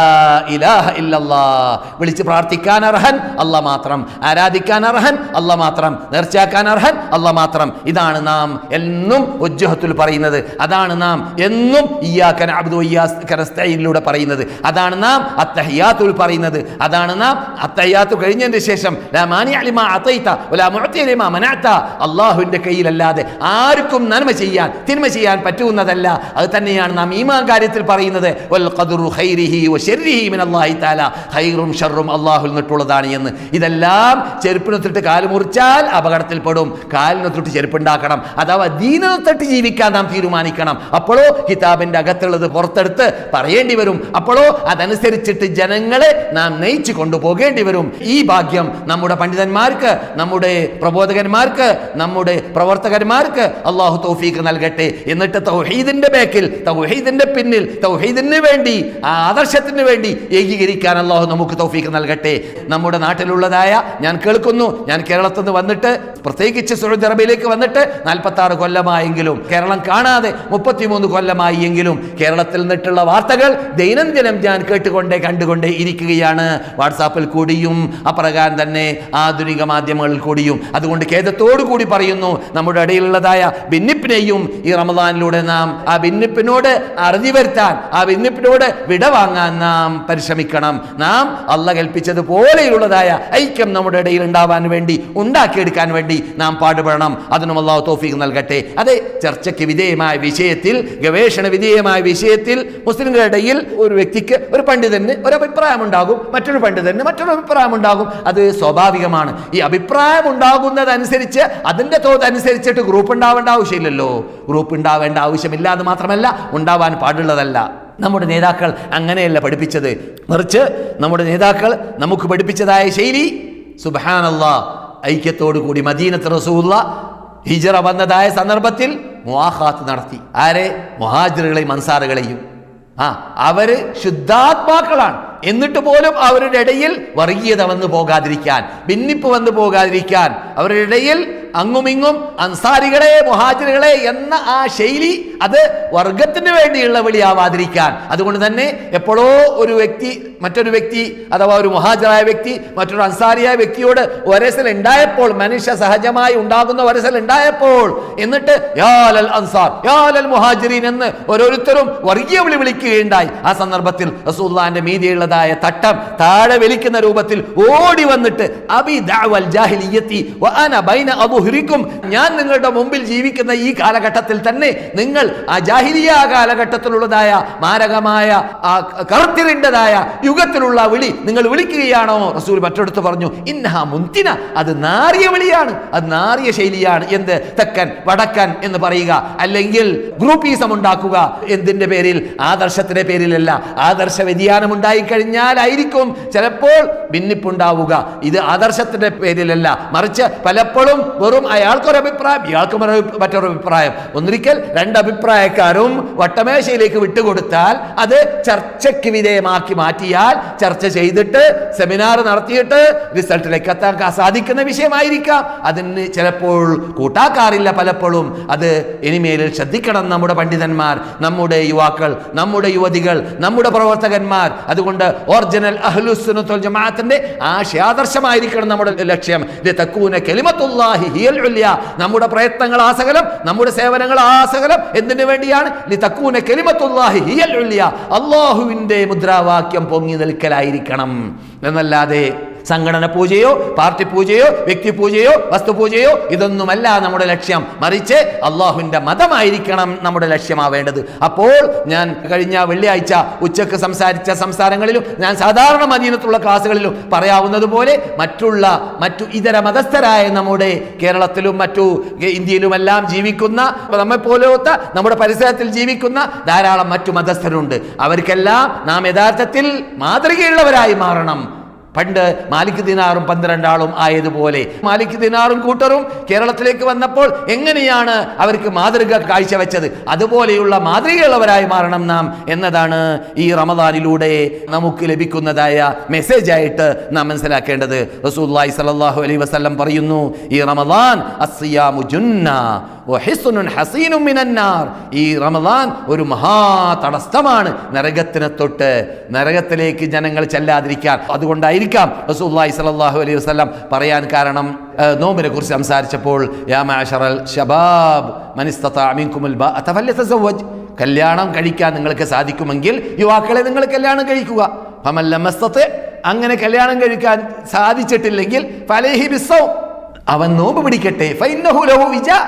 ഇലാഹ ഇല്ലല്ലാഹ്. വിളിച്ച് പ്രാർത്ഥിക്കാൻ അർഹൻ അല്ലാഹ് മാത്രം, ആരാധിക്കാൻ അർഹൻ അല്ലാഹ് മാത്രം, നേർച്ചയാക്കാൻ അർഹൻ അല്ലാഹ് മാത്രം. ഇതാണ് നാം എന്നും ഉജ്ജഹത്തുൽ പറയുന്നത്. അതാണ് നാം എന്നും ഇയ്യാക നഅബ്ദു വഇയ്യാക നസ്തഈനിലൂടെ പറയുന്നത്. അതാണ് നാം അത്തഹിയാത്തുൽ പറയുന്നത്. അതാണ് നാം അത്തഹിയാത്തു കഴിഞ്ഞതിന് ശേഷം ലാ മാനിഅ ലിമാ അതൈത വലാ മുഅതി ലിമാ മനഅത. അല്ലാഹുവിന്റെ കയ്യിലല്ലാതെ ആർക്കും നന്മ ചെയ്യാൻ തിന്മ ചെയ്യാൻ പറ്റുന്നതല്ല. അത് തന്നെയാണ് നാം ഈമാൻ കാര്യത്തിൽ പറയുന്നത്. വൽ ഖദ്റു ഖൈരിഹി വശർരിഹി മിനല്ലാഹി തആല. ഖൈറും ഷർറും അല്ലാഹുവിൽ നിന്നുള്ളതാണ് എന്ന്. ഇതെല്ലാം ചെരുപ്പിനൊത്തിട്ട് കാല് മുറിച്ചാൽ അപകടത്തിൽപ്പെടും. കാലിനൊത്തിട്ട് ചെരുപ്പുണ്ടാക്കണം. അഥവാ ദീനൊത്തിട്ട് ജീവിക്കാൻ നാം തീരുമാനിക്കണം. അപ്പോഴോ കിതാബിന്റെ അകത്തുള്ളത് പുറത്തെടുത്ത് പറയേണ്ടി വരും. അപ്പോഴോ അതനുസരിച്ചിട്ട് ജനങ്ങളെ നാം നയിച്ചു കൊണ്ടുപോകേണ്ടി വരും. ഈ ഭാഗ്യം നമ്മുടെ പണ്ഡിതന്മാർക്ക്, നമ്മുടെ പ്രബോധകന്മാർക്ക്, നമ്മുടെ പ്രവർത്തകന്മാർക്ക് അള്ളാഹു തൗഫീഖ് നൽകട്ടെ. എന്നിട്ട് തൗഹീദിന്റെ ബേക്കിൽ, തൗഹീദിന്റെ പിന്നിൽ, തൗഹീദിന് വേണ്ടി, ആ ആദർശത്തിന് വേണ്ടി ഏകീകരിക്കാൻ അള്ളാഹു നമുക്ക് തൗഫീഖ് നൽകട്ടെ. നമ്മുടെ നാട്ടിലുള്ളതായ, ഞാൻ കേൾക്കുന്നു, ഞാൻ കേരളത്തിൽ നിന്ന് വന്നിട്ട്, പ്രത്യേകിച്ച് സൗദി അറേബ്യയിലേക്ക് വന്നിട്ട് 46 കൊല്ലമായെങ്കിലും, കേരളം കാണാതെ 33 കൊല്ലമായി എങ്കിലും കേരളത്തിൽ നിന്നിട്ടുള്ള വാർത്തകൾ ദൈനംദിനം ഞാൻ കണ്ടുകൊണ്ടേ ഇരിക്കുകയാണ്. വാട്സാപ്പിൽ കൂടിയും അപ്രകാരം തന്നെ ആധുനിക മാധ്യമങ്ങളിൽ കൂടിയും. അതുകൊണ്ട് ഖേദത്തോടു കൂടി പറയുന്നു, നമ്മുടെ ഇടയിലുള്ളതായ ഭിന്നിപ്പിനെയും ഈ റമദാനിലൂടെ നാം ആ ഭിന്നിപ്പിനോട് അറുതി വരുത്താൻ, ആ ഭിന്നിപ്പിനോട് വിടവാങ്ങാൻ നാം പരിശ്രമിക്കണം. നാം അല്ലാഹ് കൽപ്പിച്ചതുപോലെയുള്ളതായ ഐക്യം നമ്മുടെ ഇടയിൽ ഉണ്ടാവാൻ വേണ്ടി, ഉണ്ടാക്കിയെടുക്കാൻ വേണ്ടി നാം പാടുപെടണം. അതിനും അല്ലാഹു തൗഫീഖ് നൽകട്ടെ. അതെ, ചർച്ചയ്ക്ക് വിധേയമായ വിഷയത്തിൽ, ഗവേഷണ വിധേയമായ വിഷയത്തിൽ മുസ്ലിങ്ങളുടെ ഇടയിൽ ഒരു വ്യക്തിക്ക്, ഒരു പണ്ഡിതന് ഒരു അഭിപ്രായം ഉണ്ടാകും, മറ്റൊരു പണ്ഡിതന് മറ്റൊരു അഭിപ്രായം ഉണ്ടാകും. അത് സ്വാഭാവികമാണ്. ഈ അഭിപ്രായം ഉണ്ടാകുന്നതനുസരിച്ച്, അതിന്റെ തോതനുസരിച്ചിട്ട് ഗ്രൂപ്പ് ഉണ്ടാവേണ്ട ആവശ്യമില്ലല്ലോ. ഗ്രൂപ്പ് ഉണ്ടാവേണ്ട ആവശ്യമില്ല എന്ന് മാത്രമല്ല, ഉണ്ടാവാൻ പാടുള്ളതല്ല. നമ്മുടെ നേതാക്കൾ അങ്ങനെയല്ല പഠിപ്പിച്ചത്. മറിച്ച് നമ്മുടെ നേതാക്കൾ നമുക്ക് പഠിപ്പിച്ചതായ ശൈലി, സുബ്ഹാനല്ലാഹ്, ഐക്യത്തോടു കൂടി മദീനത്ത് റസൂലുള്ളാഹ് ഹിജ്റ വന്നതായ സന്ദർഭത്തിൽ മുആഖാത്ത് നടത്തി. ആരെ? മുഹാജിറുകളെയും അൻസാറുകളെയും. അവര് ശുദ്ധാത്മാക്കളാണ്. എന്നിട്ട് പോലും അവരുടെ ഇടയിൽ വർഗീയത വന്നു പോകാതിരിക്കാൻ, ഭിന്നിപ്പ് വന്നു പോകാതിരിക്കാൻ, അവരുടെ ഇടയിൽ അങ്ങുമിങ്ങും അൻസാരികളെ, മുഹാജിറുകളെ എന്ന ആ ശൈലി, അത് വർഗത്തിന് വേണ്ടിയുള്ള വിളിയാവാതിരിക്കാൻ. അതുകൊണ്ട് തന്നെ എപ്പോഴോ ഒരു വ്യക്തി മറ്റൊരു വ്യക്തി, അഥവാ ഒരു മുഹാജിറായ വ്യക്തി മറ്റൊരു അൻസാരിയായ വ്യക്തിയോട് വരസൽ ഉണ്ടായപ്പോൾ, മനുഷ്യ സഹജമായി ഉണ്ടാകുന്ന വരസൽ ഉണ്ടായപ്പോൾ, എന്നിട്ട് യാ ലൽ അൻസാർ യാ ലൽ മുഹാജിരീൻ എന്ന് ഓരോരുത്തരും വർഗീയ വിളി വിളിക്കുകയുണ്ടായി. ആ സന്ദർഭത്തിൽ റസൂലുള്ളാഹിന്റെ മീതിയുള്ളതായ തട്ടം താഴെ വലിക്കുന്ന രൂപത്തിൽ ഓടി വന്നിട്ട്, അബി ദഅവൽ ജാഹിലിയ്യത്തി വഅന ബൈന അബുഹുരിക്കും, ഞാൻ നിങ്ങളുടെ മുമ്പിൽ ജീവിക്കുന്ന ഈ കാലഘട്ടത്തിൽ തന്നെ നിങ്ങൾ ആ ജാഹിലിയ കാലഘട്ടത്തിലുള്ളതായ മാരകമായ ആ കറുത്തിരിണ്ടതായ യുഗത്തിലുള്ള വിളി നിങ്ങൾ വിളിക്കുകയാണോ? റസൂൽ മറ്റൊടുത്ത് പറഞ്ഞു, ഇന്നഹ മുൻതിന, അത് നാറിയ വിളിയാണ്, അത് നാറിയ ശൈലിയാണ്. എന്ത്? തെക്കൻ വടക്കൻ എന്ന് പറയുക, അല്ലെങ്കിൽ ഗ്രൂപ്പീസം ഉണ്ടാക്കുക. എന്തിന്റെ പേരിൽ? ആദർശത്തിന്റെ പേരിലല്ല. ആദർശ വ്യതിയാനം ഉണ്ടായി കഴിഞ്ഞാലായിരിക്കും ചിലപ്പോൾ ഭിന്നിപ്പുണ്ടാവുക. ഇത് ആദർശത്തിന്റെ പേരിലല്ല, മറിച്ച് പലപ്പോഴും വെറും അയാൾക്കൊരു അഭിപ്രായം, ഇയാൾക്ക് മറ്റൊരു അഭിപ്രായം. ഒന്നിരിക്കൽ രണ്ടഭിപ്രായക്കാരും വട്ടമേശയിലേക്ക് വിട്ടുകൊടുത്താൽ, അത് ചർച്ചയ്ക്ക് വിധേയമാക്കി മാറ്റിയാൽ, ചർച്ച ചെയ്തിട്ട് സെമിനാർ നടത്തിയിട്ട് റിസൾട്ടിലേക്ക് എത്താൻ സാധിക്കുന്ന വിഷയമായിരിക്കാം. അതിന് ചിലപ്പോൾ കൂട്ടാക്കാറില്ല പലപ്പോഴും. അത് ഇനിമേലിൽ ശ്രദ്ധിക്കണം നമ്മുടെ പണ്ഡിതന്മാർ, നമ്മുടെ യുവാക്കൾ, നമ്മുടെ യുവതികൾ, നമ്മുടെ പ്രവർത്തകന്മാർ. അതുകൊണ്ട് ഒറിജിനൽ അഹ്ലുസ്സുന്നത്ത് വൽ ജമാഅത്തിന്റെ ആശയാദർശമായിരിക്കണം നമ്മുടെ ലക്ഷ്യം. ലിതകൂന കലിമത്തുല്ലാഹി ഹിയൽ ഉല്യ, നമ്മുടെ പ്രയത്നങ്ങൾ ആസകലം, നമ്മുടെ സേവനങ്ങൾ ആസകലം എന്തിനു വേണ്ടിയാണ്? ലിതകൂന കലിമത്തുല്ലാഹി ഹിയൽ ഉല്യ, അല്ലാഹുവിന്റെ മുദ്രാവാക്യം പൊങ്ങി നിൽക്കലായിരിക്കണം എന്നല്ലാതെ സംഘടന പൂജയോ പാർട്ടി പൂജയോ വ്യക്തി പൂജയോ വസ്തു പൂജയോ ഇതൊന്നുമല്ല നമ്മുടെ ലക്ഷ്യം. മറിച്ച് അള്ളാഹുവിന്റെ മതമായിരിക്കണം നമ്മുടെ ലക്ഷ്യമാവേണ്ടത്. അപ്പോൾ ഞാൻ കഴിഞ്ഞ വെള്ളിയാഴ്ച ഉച്ചക്ക് സംസാരിച്ച സംസാരങ്ങളിലും ഞാൻ സാധാരണ മദീനത്തുള്ള ക്ലാസ്സുകളിലും പറയാവുന്നത് പോലെ മറ്റു ഇതര മതസ്ഥരായ നമ്മുടെ കേരളത്തിലും മറ്റു ഇന്ത്യയിലുമെല്ലാം ജീവിക്കുന്ന, നമ്മെ പോലത്തെ നമ്മുടെ പരിസരത്തിൽ ജീവിക്കുന്ന ധാരാളം മറ്റു മതസ്ഥരുണ്ട്. അവർക്കെല്ലാം നാം യഥാർത്ഥത്തിൽ മാതൃകയുള്ളവരായി മാറണം. പണ്ട് മാലിക് ദിനാറും 12 ആളും ആയതുപോലെ മാലിക് ദിനാറും കൂട്ടറും കേരളത്തിലേക്ക് വന്നപ്പോൾ എങ്ങനെയാണ് അവർക്ക് മാതൃക കാഴ്ചവെച്ചത്, അതുപോലെയുള്ള മാതൃകയുള്ളവരായി മാറണം നാം എന്നതാണ് ഈ റമദാനിലൂടെ നമുക്ക് ലഭിക്കുന്നതായ മെസ്സേജ് ആയിട്ട് നാം മനസ്സിലാക്കേണ്ടത്. റസൂലുള്ളാഹി സ്വല്ലല്ലാഹു അലൈഹി വസല്ലം പറയുന്നു, ഈ റമദാൻ അസ്സിയാമു ജുന്ന വഹിസ്നുൻ ഹസീനും മിനന്നാർ. ഈ റമദാൻ ഒരു മഹാ തടസ്സമാണ് നരകത്തിനെ തൊട്ട്, നരകത്തിലേക്ക് ജനങ്ങൾ ചെല്ലാതിരിക്കാൻ. അതുകൊണ്ടായിരിക്കാം റസൂലുള്ളാഹി സ്വല്ലല്ലാഹു അലൈഹി വസല്ലം പറയാൻ കാരണം, നോമ്പിനെ കുറിച്ച് സംസാരിച്ചപ്പോൾ യാ മഅശറൽ ശബാബ് മൻ ഇസ്തതാഅ മിൻകുമുൽ ബാഅത ഫല്യതസവ്വജ്, കല്യാണം കഴിക്കാൻ നിങ്ങൾക്ക് സാധിക്കുമെങ്കിൽ യുവാക്കളെ നിങ്ങൾ കല്യാണം കഴിക്കുക. ഫമൻ ലം യസ്തതി, അങ്ങനെ കല്യാണം കഴിക്കാൻ സാധിച്ചിട്ടില്ലെങ്കിൽ ഫലൈഹി ബിസ്സൗം, അവൻ നോമ്പ് പിടിക്കട്ടെ. ഫഇന്നഹു ലഹു വിജാ,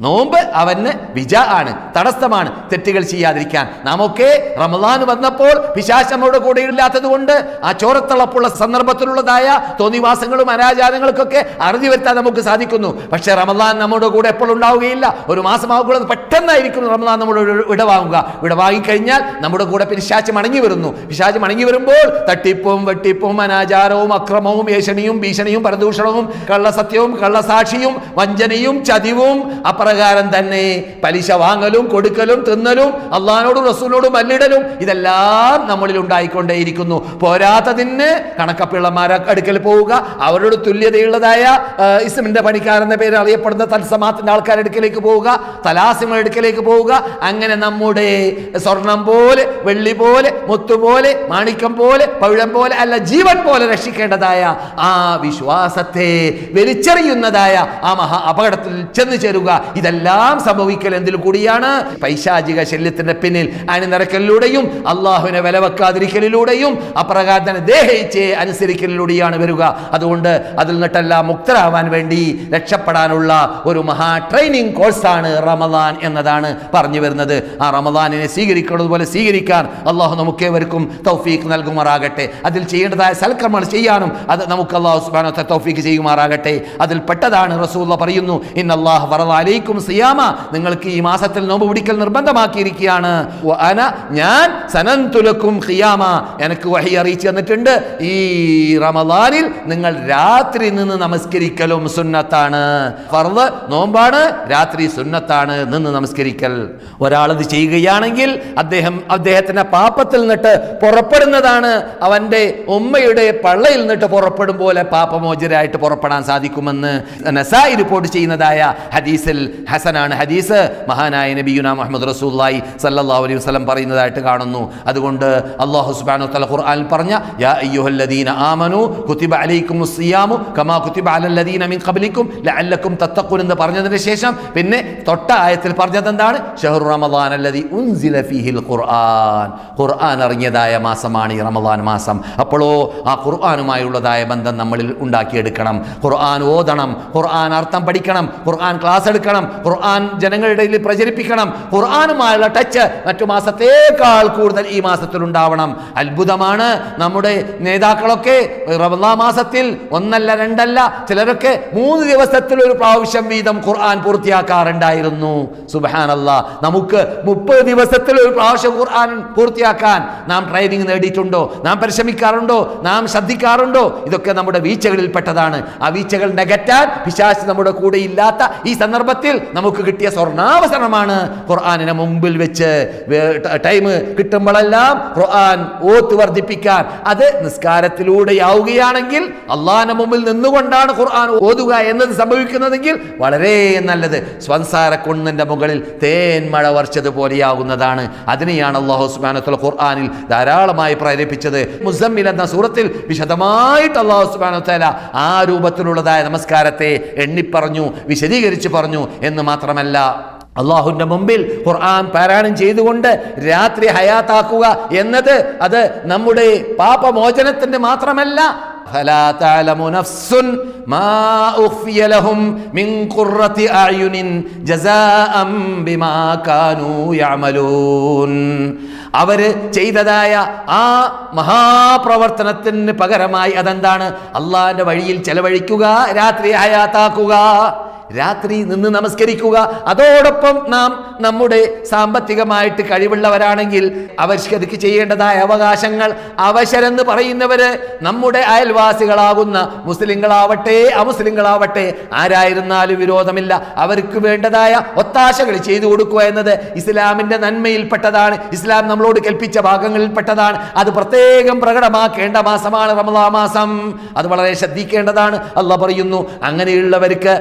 നോമ്പ് അവന് വിജാ ആണ്, തടസ്സമാണ് തെറ്റുകൾ ചെയ്യാതിരിക്കാൻ. നാമൊക്കെ റമദാൻ വന്നപ്പോൾ പിശാച് നമ്മുടെ കൂടെ ഇല്ലാത്തത് കൊണ്ട് ആ ചോരത്തിളപ്പുള്ള സന്ദർഭത്തിലുള്ളതായ തോന്നിവാസങ്ങളും അനാചാരങ്ങൾക്കൊക്കെ അറിഞ്ഞു വരുത്താൻ നമുക്ക് സാധിക്കുന്നു. പക്ഷെ റമദാൻ നമ്മുടെ കൂടെ എപ്പോഴും ഉണ്ടാവുകയില്ല. ഒരു മാസമാകുന്നത് പെട്ടെന്നായിരിക്കും റമദാൻ നമ്മുടെ വിടവാങ്ങുക. വിടവാങ്ങിക്കഴിഞ്ഞാൽ നമ്മുടെ കൂടെ പിശാച് മടങ്ങി വരുന്നു. പിശാച് മടങ്ങി വരുമ്പോൾ തട്ടിപ്പും വെട്ടിപ്പും അനാചാരവും അക്രമവും ഏഷണിയും ഭീഷണിയും പരദൂഷണവും കള്ളസത്യവും കള്ളസാക്ഷിയും വഞ്ചനയും ചതിവും പ്രകാരം തന്നെ പലിശ വാങ്ങലും കൊടുക്കലും തിന്നലും അള്ളാഹിനോടും റസൂലിനോടും മല്ലിടലും ഇതെല്ലാം നമ്മളിൽ ഉണ്ടായിക്കൊണ്ടേയിരിക്കുന്നു. പോരാത്തതിന് കണക്കപ്പിള്ളമാരെ അടുക്കൽ പോവുക, അവരോട് തുല്യതയുള്ളതായ ഇസ്മിന്റെ പണിക്കാരെന്ന പേര് അറിയപ്പെടുന്ന തൽസമാത്തിന്റെ ആൾക്കാരുടെ അടുക്കലേക്ക് പോവുക, തലാസിങ്ങളുടെ അടുക്കലേക്ക് പോവുക. അങ്ങനെ നമ്മുടെ സ്വർണം പോലെ, വെള്ളി പോലെ, മുത്തുപോലെ, മാണിക്യം പോലെ, പവിഴം പോലെ അല്ല, ജീവൻ പോലെ രക്ഷിക്കേണ്ടതായ ആ വിശ്വാസത്തെ വലിച്ചെറിയുന്നതായ ആ മഹാ അപകടത്തിൽ ചെന്ന് ചേരുക. ഇതെല്ലാം സംഭവിക്കൽ എന്തിൽ കൂടിയാണ്? പൈശാചിക ശല്യത്തിന്റെ പിന്നിൽ അണിനിരക്കലിലൂടെയും അള്ളാഹുവിനെ വില വെക്കാതിരിക്കലിലൂടെയും അപ്രകാരം തന്നെ ദേഹിച്ച് അനുസരിക്കലിലൂടെയാണ് വരിക. അതുകൊണ്ട് അതിൽ നിന്നെല്ലാം മുക്തരാവാൻ വേണ്ടി രക്ഷപ്പെടാനുള്ള ഒരു മഹാ ട്രെയിനിങ് കോഴ്സാണ് റമദാൻ എന്നതാണ് പറഞ്ഞു വരുന്നത്. ആ റമദാനിനെ സ്വീകരിക്കുന്നതുപോലെ സ്വീകരിക്കാൻ അള്ളാഹു നമുക്കേവർക്കും തൗഫീഖ് നൽകുമാറാകട്ടെ. അതിൽ ചെയ്യേണ്ടതായ സൽക്കർമ്മങ്ങൾ ചെയ്യാനും അത് നമുക്ക് അള്ളാഹു സുബ്ഹാനഹു വ തആല തൗഫീഖ് ചെയ്യുമാറാകട്ടെ. അതിൽ പെട്ടതാണ് റസൂലുള്ളാഹി പറയുന്നു, ഇന്നല്ലാഹ ഫറദ അലൈക്കും സിയാമ, നിങ്ങൾക്ക് ഈ മാസത്തിൽ നോമ്പ് പിടിക്കൽ നിർബന്ധമാക്കിയിരിക്കുകയാണ്. വഅന, ഞാൻ സനന്തു ലക്കും ഖിയാമ, എനിക്ക് വഹി അറിയിച്ചു തന്നിട്ടുണ്ട്, ഈ റമദാനിൽ നിങ്ങൾ രാത്രി നിന്ന് നമസ്കരിക്കലും സുന്നത്താണ്. ഫർദ് നോമ്പാണ്, രാത്രി സുന്നത്താണ് നിന്ന് നമസ്കരിക്കൽ. ഒരാളത് ചെയ്യുകയാണെങ്കിൽ അദ്ദേഹത്തിന്റെ പാപത്തിൽ നിന്നിട്ട് പുറപ്പെടുന്നതാണ്, അവന്റെ ഉമ്മയുടെ പള്ളയിൽ നിന്നിട്ട് പുറപ്പെടും പോലെ പാപമോചരായിട്ട് പുറപ്പെടാൻ സാധിക്കുമെന്ന് നസായി റിപ്പോർട്ട് ചെയ്യുന്നതായ ഹദീസിൽ ഹസനാണ്. ഹദീസ് മഹാനായ നബിയുനാ മുഹമ്മദ് റസൂലുള്ളാഹി സ്വല്ലല്ലാഹു അലൈഹി വസല്ലം പറയുന്നതായിട്ട് കാണുന്നു. അതുകൊണ്ട് അല്ലാഹു സുബ്ഹാനഹു വ തആല ഖുർആനിൽ പറഞ്ഞ യാ അയ്യുഹല്ലദീന ആമനു കുതിബ അലൈക്കുമുസ് സിയാമു കമാ കുതിബ അലല്ലദീന മിൻ ഖബ്ലിക്കും ലഅല്ലക്കും തത്തഖൂൻ എന്ന് പറഞ്ഞതിന് ശേഷം പിന്നെ തൊട്ട ആയത്തിൽ പറഞ്ഞത് എന്താണ്? ഷഹ്റു റമദാൻ അല്ലദീ ഉൻസില ഫീഹിൽ ഖുർആൻ, ഖുർആൻ ഇറങ്ങിയതായ മാസമാണ് ഈ റമദാൻ മാസം. അപ്പോഴോ ആ ഖുർആനുമായുള്ളതായ ബന്ധം നമ്മളിൽ ഉണ്ടാക്കിയെടുക്കണം. ഖുർആൻ ഓതണം, ഖുർആൻ അർത്ഥം പഠിക്കണം, ഖുർആൻ ക്ലാസ് എടുക്കണം, ഖുർആൻ ജനങ്ങളുടെ ഇടയിൽ പ്രചരിപ്പിക്കണം. ഖുർആനുമായുള്ള ടച്ച് മറ്റു മാസത്തേക്കാൾ കൂടുതൽ ഈ മാസത്തിൽ ഉണ്ടാവണം. അത്ഭുതമാണ്, നമ്മുടെ നേതാക്കളൊക്കെ റമദാൻ മാസത്തിൽ ഒന്നല്ല രണ്ടല്ല, ചിലരൊക്കെ 3 ദിവസത്തിൽ ഒരു പ്രാവശ്യം വീതം ഖുർആൻ പൂർത്തിയാക്കാറുണ്ടായിരുന്നു. സുബ്ഹാനല്ലാഹ്, നമുക്ക് 30 ദിവസത്തിൽ ഒരു പ്രാവശ്യം ഖുർആൻ പൂർത്തിയാക്കാൻ നാം ട്രെയിനിങ് നേടിയിട്ടുണ്ടോ? നാം പരിശ്രമിക്കാറുണ്ടോ? നാം ശ്രദ്ധിക്കാറുണ്ടോ? ഇതൊക്കെ നമ്മുടെ വീഴ്ചകളിൽ പെട്ടതാണ്. ആ വീഴ്ചകൾ നികറ്റാൻ പിശാച് നമ്മുടെ കൂടെ ഇല്ലാത്ത ഈ സന്ദർഭത്തിൽ നമുക്ക് കിട്ടിയ സ്വർണ്ണാവസരമാണ് ഖുർആനിനെ മുമ്പിൽ വെച്ച് ടൈം കിട്ടുമ്പോഴെല്ലാം ഖുർആൻ ഓത്ത് വർദ്ധിപ്പിക്കാൻ. അത് നിസ്കാരത്തിലൂടെയാവുകയാണെങ്കിൽ, അള്ളാഹിന്റെ മുമ്പിൽ നിന്നുകൊണ്ടാണ് ഖുർആൻ ഓതുക എന്നത് സംഭവിക്കുന്നതെങ്കിൽ വളരെ നല്ലത്. സ്വൻസാര കുന്നിന്റെ മുകളിൽ തേൻമഴ വർഷതുപോലെയാകുന്നതാണ്. അതിനെയാണ് അല്ലാഹു സുബ്ഹാനഹു വ തആല ഖുർആനിൽ ധാരാളമായി പ്രേരിപ്പിച്ചത്. മുസമ്മിൽ എന്ന സൂറത്തിൽ വിശദമായിട്ട് അല്ലാഹു സുബ്ഹാനഹു വ തആല ആ രൂപത്തിലുള്ളതായ നമസ്കാരത്തെ എണ്ണിപ്പറഞ്ഞു, വിശദീകരിച്ചു പറഞ്ഞു. എന്ന് മാത്രമല്ല, അള്ളാഹുവിന്റെ മുമ്പിൽ ഖുർആൻ പാരായണം ചെയ്തുകൊണ്ട് രാത്രി ഹയാത്താക്കുക എന്നത് അത് നമ്മുടെ പാപമോചനത്തിന്റെ മാത്രമല്ല, فلا تعلم نفس ما أخفي لهم من قرة أعين جزاء بما كانوا يعملون. അവര് ചെയ്തതായ ആ മഹാപ്രവർത്തനത്തിന് പകരമായി അതെന്താണ്? അള്ളാഹിന്റെ വഴിയിൽ ചെലവഴിക്കുക, രാത്രി ഹയാത്താക്കുക, രാത്രി നിന്ന് നമസ്കരിക്കുക. അതോടൊപ്പം നാം നമ്മുടെ സാമ്പത്തികമായിട്ട് കഴിവുള്ളവരാണെങ്കിൽ അവർക്ക് ചെയ്യേണ്ടതായ അവകാശങ്ങൾ, അവശരെന്ന് പറയുന്നവര് നമ്മുടെ അയൽവാസികളാകുന്ന മുസ്ലിങ്ങളാവട്ടെ അമുസ്ലിങ്ങളാവട്ടെ ആരായിരുന്നാലും വിരോധമില്ല, അവർക്ക് വേണ്ടതായ ഒത്താശകൾ ചെയ്തു കൊടുക്കുക എന്നത് ഇസ്ലാമിന്റെ നന്മയിൽപ്പെട്ടതാണ്. ഇസ്ലാം നമ്മളോട് കൽപ്പിച്ച ഭാഗങ്ങളിൽപ്പെട്ടതാണ്. അത് പ്രത്യേകം പ്രകടമാക്കേണ്ട മാസമാണ് റമദാൻ മാസം. അത് വളരെ ശ്രദ്ധിക്കേണ്ടതാണ്. അല്ലാഹ് പറയുന്നു, അങ്ങനെയുള്ളവർക്ക്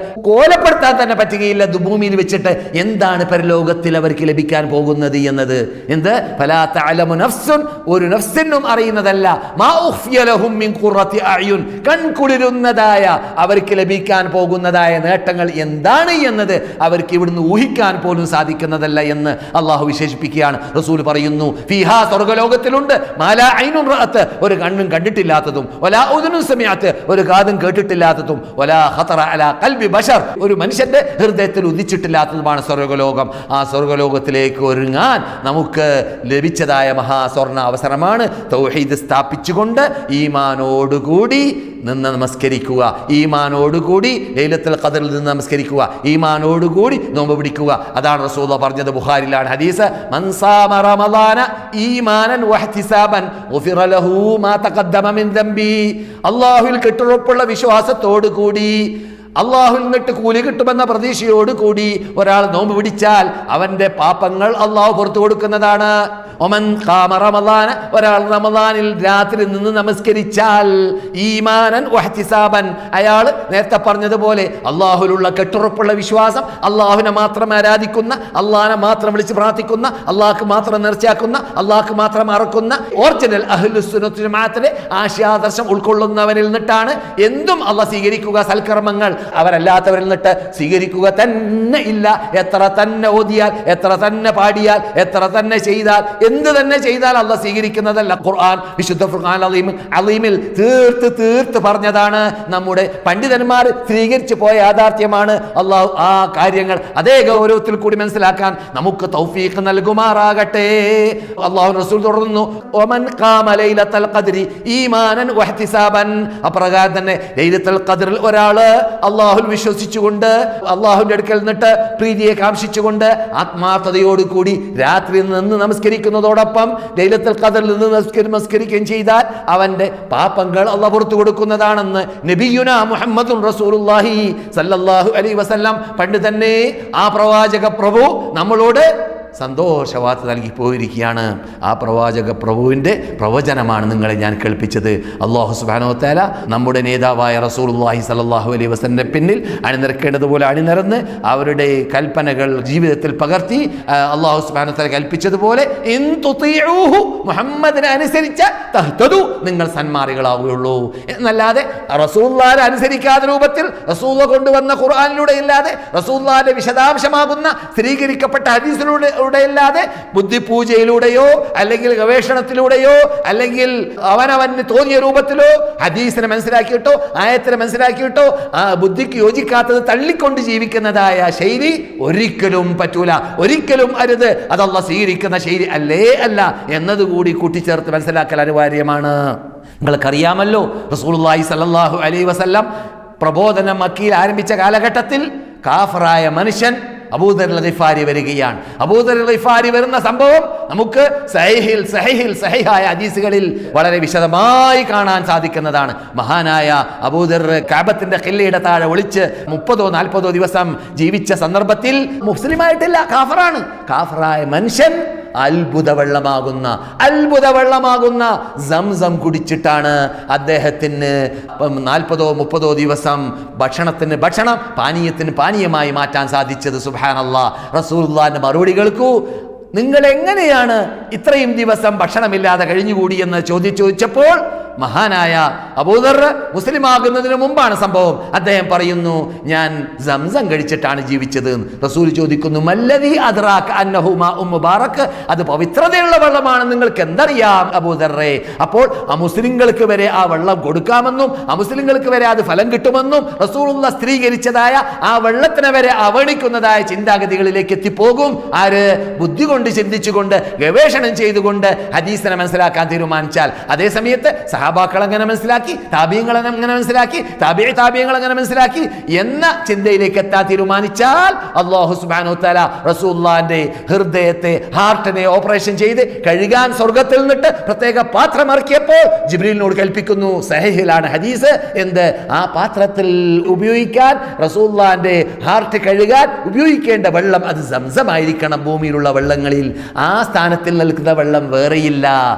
രൂപപ്പെടുത്താൻ തന്നെ പറ്റുകയില്ല ഭൂമിയിൽ വെച്ചിട്ട് എന്താണ് പരലോകത്തിൽ അവർക്ക് ലഭിക്കാൻ പോകുന്നത് എന്നത്. എന്ത്? ഫലാ തഅലമു നഫ്സുൻ, ഒരു നഫ്സിനും അറിയുന്നതല്ല, മാ ഉഖ്ഫിയ ലഹും മിൻ ഖുറത്തി അഅ്യുൻ, കൺകുളിരുന്നതായ അവർക്ക് ലഭിക്കാൻ പോകുന്നതായ നേട്ടങ്ങൾ എന്താണ് എന്നത് അവർക്ക് ഇവിടുന്ന് ഊഹിക്കാൻ പോലും സാധിക്കുന്നതല്ല എന്ന് അള്ളാഹു വിശേഷിപ്പിക്കുകയാണ്. റസൂൽ പറയുന്നു, ഫീഹാ, സ്വർഗ്ഗലോകത്തിലുണ്ട്, മാലാ ഐനുൻ റഅത്ത്, ഒരു കണ്ണും കണ്ടിട്ടില്ലാത്തതും, വലാ ഉദുനുൻ സമിഅത്ത്, ഒരു കാതും കേട്ടിട്ടില്ലാത്തതും, വലാ ഖതറ അലാ ഖൽബി ബശർ, ഒരു മനുഷ്യന്റെ ഹൃദയത്തിൽ ഉദിച്ചിട്ടില്ലാത്തതുമാണ് സ്വർഗ്ഗലോകം. ആ സ്വർഗ്ഗലോകത്തിലേക്ക് ഒരുങ്ങാൻ നമുക്ക് ലഭിച്ചതായ മഹാസ്വർണ്ണ അവസരമാണ്. തൗഹീദ് സ്ഥാപിച്ചുകൊണ്ട് ഈമാനോടുകൂടി നിന്ന് നമസ്കരിക്കുക, ഈമാനോടുകൂടി ലൈലത്തുൽ ഖദറിൽ നിന്ന് നമസ്കരിക്കുക, ഈമാനോടുകൂടി നോമ്പ് പിടിക്കുക. അതാണ് റസൂലുള്ളാഹി പറഞ്ഞത്. ബുഖാരിയിലാണ് ഹദീസ്, മൻ സാമ റമളാന ഈമാനൻ വഹ്തിസാബൻ ഗുഫിറ ലഹു മാ തഖദ്ദമ മിൻ ദംബി. അല്ലാഹുവിൽ കെട്ടുറപ്പുള്ള വിശ്വാസത്തോടു കൂടി, അള്ളാഹുവിൽ നിന്നിട്ട് കൂലി കിട്ടുമെന്ന പ്രതീക്ഷയോട് കൂടി ഒരാൾ നോമ്പ് പിടിച്ചാൽ അവന്റെ പാപങ്ങൾ അള്ളാഹു പുറത്തു കൊടുക്കുന്നതാണ്. ഒമൻ ഖാമ റമളാന, ഒരാൾ റമളാനിൽ രാത്രി നിന്ന് നമസ്കരിച്ചാൽ ഈമാനൻ വഹ്തിസാബൻ, അയാൾ നേരത്തെ പറഞ്ഞതുപോലെ അള്ളാഹുവിലുള്ള കെട്ടുറപ്പുള്ള വിശ്വാസം, അള്ളാഹുവിനെ മാത്രം ആരാധിക്കുന്ന, അള്ളാഹിനെ മാത്രം വിളിച്ച് പ്രാർത്ഥിക്കുന്ന, അള്ളാഹ്ക്ക് മാത്രം നേർച്ചയാക്കുന്ന, അള്ളാഹ്ക്ക് മാത്രം അറക്കുന്ന ഒറിജിനൽ അഹ്ലുസ്സുന്നത്ത് ജമാഅത്തിലെ ആശയാദർശം ഉൾക്കൊള്ളുന്നവരിൽ നിന്നിട്ടാണ് എന്തും അള്ളാഹ് സ്വീകരിക്കുക. സൽക്കർമ്മങ്ങൾ അവരല്ലാത്തവരിൽ നിന്നിട്ട് സ്വീകരിക്കുക തന്നെ ഇല്ല. എത്ര തന്നെ ഓതിയാൽ, എത്ര തന്നെ പാടിയാൽ, എത്ര തന്നെ ചെയ്താൽ, എന്ത് തന്നെ ചെയ്താൽ അള്ളാഹ് സ്വീകരിക്കുന്നതല്ല. ഖുർആൻ, വിശുദ്ധ ഖുർആൻ അലീമിൽ തീർത്ത് പറഞ്ഞതാണ്. നമ്മുടെ പണ്ഡിതന്മാർ സ്വീകരിച്ചു പോയ യാഥാർത്ഥ്യമാണ്. അള്ളാഹു ആ കാര്യങ്ങൾ അതേ ഗൗരവത്തിൽ കൂടി മനസ്സിലാക്കാൻ നമുക്ക് തൗഫീഖ് നൽകുമാറാകട്ടെ. അള്ളാഹു റസൂൽ തുടർന്നു, ഒമൻ ഖാമ ലൈലത്തുൽ ഖദ്രി ഈമാനൻ വഹ്തിസാബൻ, അപ്രകാരം തന്നെ ലൈലത്തുൽ ഖദ്റിൽ ഒരാള് അള്ളാഹുൽ വിശ്വസിച്ചുകൊണ്ട്, അള്ളാഹുവിന്റെ അടുക്കൽ നിന്നിട്ട് പ്രീതിയെ കാംക്ഷിച്ചുകൊണ്ട് ആത്മാർത്ഥതയോടുകൂടി രാത്രി നിന്ന് നമസ്കരിക്കുന്നതോടൊപ്പം ലൈലത്തുൽ ഖദറിൽ നിന്ന് നമസ്കരിക്കുകയും ചെയ്താൽ അവന്റെ പാപങ്ങൾ അള്ളാഹ് പുറത്തു കൊടുക്കുന്നതാണെന്ന് നബിയുനാ മുഹമ്മദുൻ റസൂലുള്ളാഹി സല്ലല്ലാഹു അലൈഹി വസല്ലം പണ്ട് തന്നെ ആ പ്രവാചക പ്രഭു നമ്മളോട് സന്തോഷവാർത്ത നൽകി പോയിരിക്കുകയാണ്. ആ പ്രവാചക പ്രഭുവിൻ്റെ പ്രവചനമാണ് നിങ്ങളെ ഞാൻ കേൾപ്പിച്ചത്. അല്ലാഹു സുബ്ഹാനഹു വ തആല നമ്മുടെ നേതാവായ റസൂലുള്ളാഹി സ്വല്ലല്ലാഹു അലൈഹി വസല്ലം പിന്നിൽ അണിനിരക്കേണ്ടതുപോലെ അണിനിരന്ന് അവരുടെ കൽപ്പനകൾ ജീവിതത്തിൽ പകർത്തി അല്ലാഹു സുബ്ഹാനഹു വ തആല കൽപ്പിച്ചതുപോലെ ഇൻ തുതീഉഹു, മുഹമ്മദിനെ അനുസരിച്ച തഹ്തദു, നിങ്ങൾ സന്മാർഗികളാവുകയുള്ളൂ എന്നല്ലാതെ റസൂലുള്ളാഹിനെ അനുസരിക്കാത്ത രൂപത്തിൽ റസൂലുള്ളാഹി കൊണ്ടുവന്ന ഖുർആനിലൂടെ ഇല്ലാതെ, റസൂലുള്ളാഹിന്റെ വിശദാംശമാകുന്ന സ്ഥിരീകരിക്കപ്പെട്ട ഹദീസിലൂടെ ല്ലാതെ, ബുദ്ധിപൂജയിലൂടെയോ അല്ലെങ്കിൽ ഗവേഷണത്തിലൂടെയോ അല്ലെങ്കിൽ അവനവന് തോന്നിയ രൂപത്തിലോ ഹദീസിനെ മനസ്സിലാക്കിയിട്ടോ ആയത്തിനെ മനസ്സിലാക്കിയിട്ടോ ആ ബുദ്ധിക്ക് യോജിക്കാത്തത് തള്ളിക്കൊണ്ട് ജീവിക്കുന്നതായ ശൈലി ഒരിക്കലും പറ്റൂല, ഒരിക്കലും അരുത്. അത് അല്ലാഹ് സ്വീകരിക്കുന്ന ശൈലി അല്ല എന്നതുകൂടി കൂട്ടിച്ചേർത്ത് മനസ്സിലാക്കൽ അനിവാര്യമാണ്. നിങ്ങൾക്കറിയാമല്ലോ, റസൂലുള്ളാഹി സ്വല്ലല്ലാഹു അലൈഹി വസല്ലം പ്രബോധനം മക്കയിൽ ആരംഭിച്ച കാലഘട്ടത്തിൽ കാഫറായ മനുഷ്യൻ അബൂദർ അൽ ഗിഫാരി വരികയാണ്. അബൂദർ അൽ ഗിഫാരി വരുന്ന സംഭവം നമുക്ക് സഹീഹായ ഹദീസുകളിൽ വളരെ വിശദമായി കാണാൻ സാധിക്കുന്നതാണ്. മഹാനായ അബൂദർ കഅബത്തിന്റെ ഖില്ലയുടെ താഴെ ഒളിച്ച് 30-40 ദിവസം ജീവിച്ച സന്ദർഭത്തിൽ മുസ്ലിമായിട്ടില്ല, കാഫറാണ്. കാഫറായ മനുഷ്യൻ അത്ഭുത വെള്ളമാകുന്ന സംസം കുടിച്ചിട്ടാണ് അദ്ദേഹത്തിന് 40-30 ദിവസം ഭക്ഷണത്തിന് ഭക്ഷണം, പാനീയത്തിന് പാനീയമായി മാറ്റാൻ സാധിച്ചത്. സുബ്ഹാനല്ലാഹ്. റസൂലുള്ളാഹിന്റെ മറുപടി കേൾക്കൂ, നിങ്ങൾ എങ്ങനെയാണ് ഇത്രയും ദിവസം ഭക്ഷണമില്ലാതെ കഴിഞ്ഞുകൂടി എന്ന് ചോദിച്ചപ്പോൾ മഹാനായ അബൂദർ മുസ്ലിം ആകുന്നതിന് മുമ്പാണ് സംഭവം. അദ്ദേഹം പറയുന്നു, ഞാൻ സംസം കഴിച്ചിട്ടാണ് ജീവിച്ചത്. റസൂൽ ചോദിക്കുന്നു, മല്ലദീ അദ്റാക അന്നഹു മാഉം മുബാറക്, അത് പവിത്രതയുള്ള വെള്ളമാണ്, നിങ്ങൾക്ക് എന്തറിയാം അബൂദർറെ? അപ്പോൾ മുസ്ലിങ്ങൾക്ക് വരെ ആ വെള്ളം കൊടുക്കാമെന്നും മുസ്ലിങ്ങൾക്ക് വരെ അത് ഫലം കിട്ടുമെന്നും റസൂലുള്ളാഹി സ്ഥിരീകരിച്ചതായ ആ വെള്ളത്തിനെ വരെ അവഗണിക്കുന്നതായ ചിന്താഗതികളിലേക്ക് എത്തിപ്പോകും. ആര്? ബുദ്ധി കൊണ്ട് ചിന്തിച്ചുകൊണ്ട് ഗവേഷണം ചെയ്തുകൊണ്ട് ഹദീസിനെ മനസ്സിലാക്കാൻ തീരുമാനിച്ചാൽ. അതേ സമയത്ത് സഹാബാക്കൾ എങ്ങനെ മനസ്സിലാക്കി, താബിഈങ്ങൾ എങ്ങനെ മനസ്സിലാക്കി, താബിഈങ്ങൾ എങ്ങനെ മനസ്സിലാക്കി എന്ന ചിന്തയിലേക്ക് എത്താൻ തീരുമാനിച്ചാൽ അല്ലാഹു സുബ്ഹാനഹു വ തആല റസൂലുള്ളാഹിന്റെ ഹൃദയത്തെ, ഹാർട്ടിനെ ഓപ്പറേഷൻ ചെയ്ത് കഴുകാൻ സ്വർഗ്ഗത്തിൽ നിന്നിട്ട് പ്രത്യേക പാത്രം ഇറക്കിയപ്പോൾ ജിബ്രീലിനോട് കൽപ്പിക്കുന്നു, സഹീഹിലാണ് ഹദീസ്, എന്ത്? ആ പാത്രത്തിൽ ഉപയോഗിക്കാൻ, റസൂലുള്ളാഹിന്റെ ഹാർട്ട് കഴുകാൻ ഉപയോഗിക്കേണ്ട വെള്ളം അത് സംസമായിരിക്കണം. ഭൂമിയിലുള്ള വെള്ളങ്ങളിൽ ആ സ്ഥാനത്തിൽ നിൽക്കുന്ന വെള്ളം വേറെയില്ല.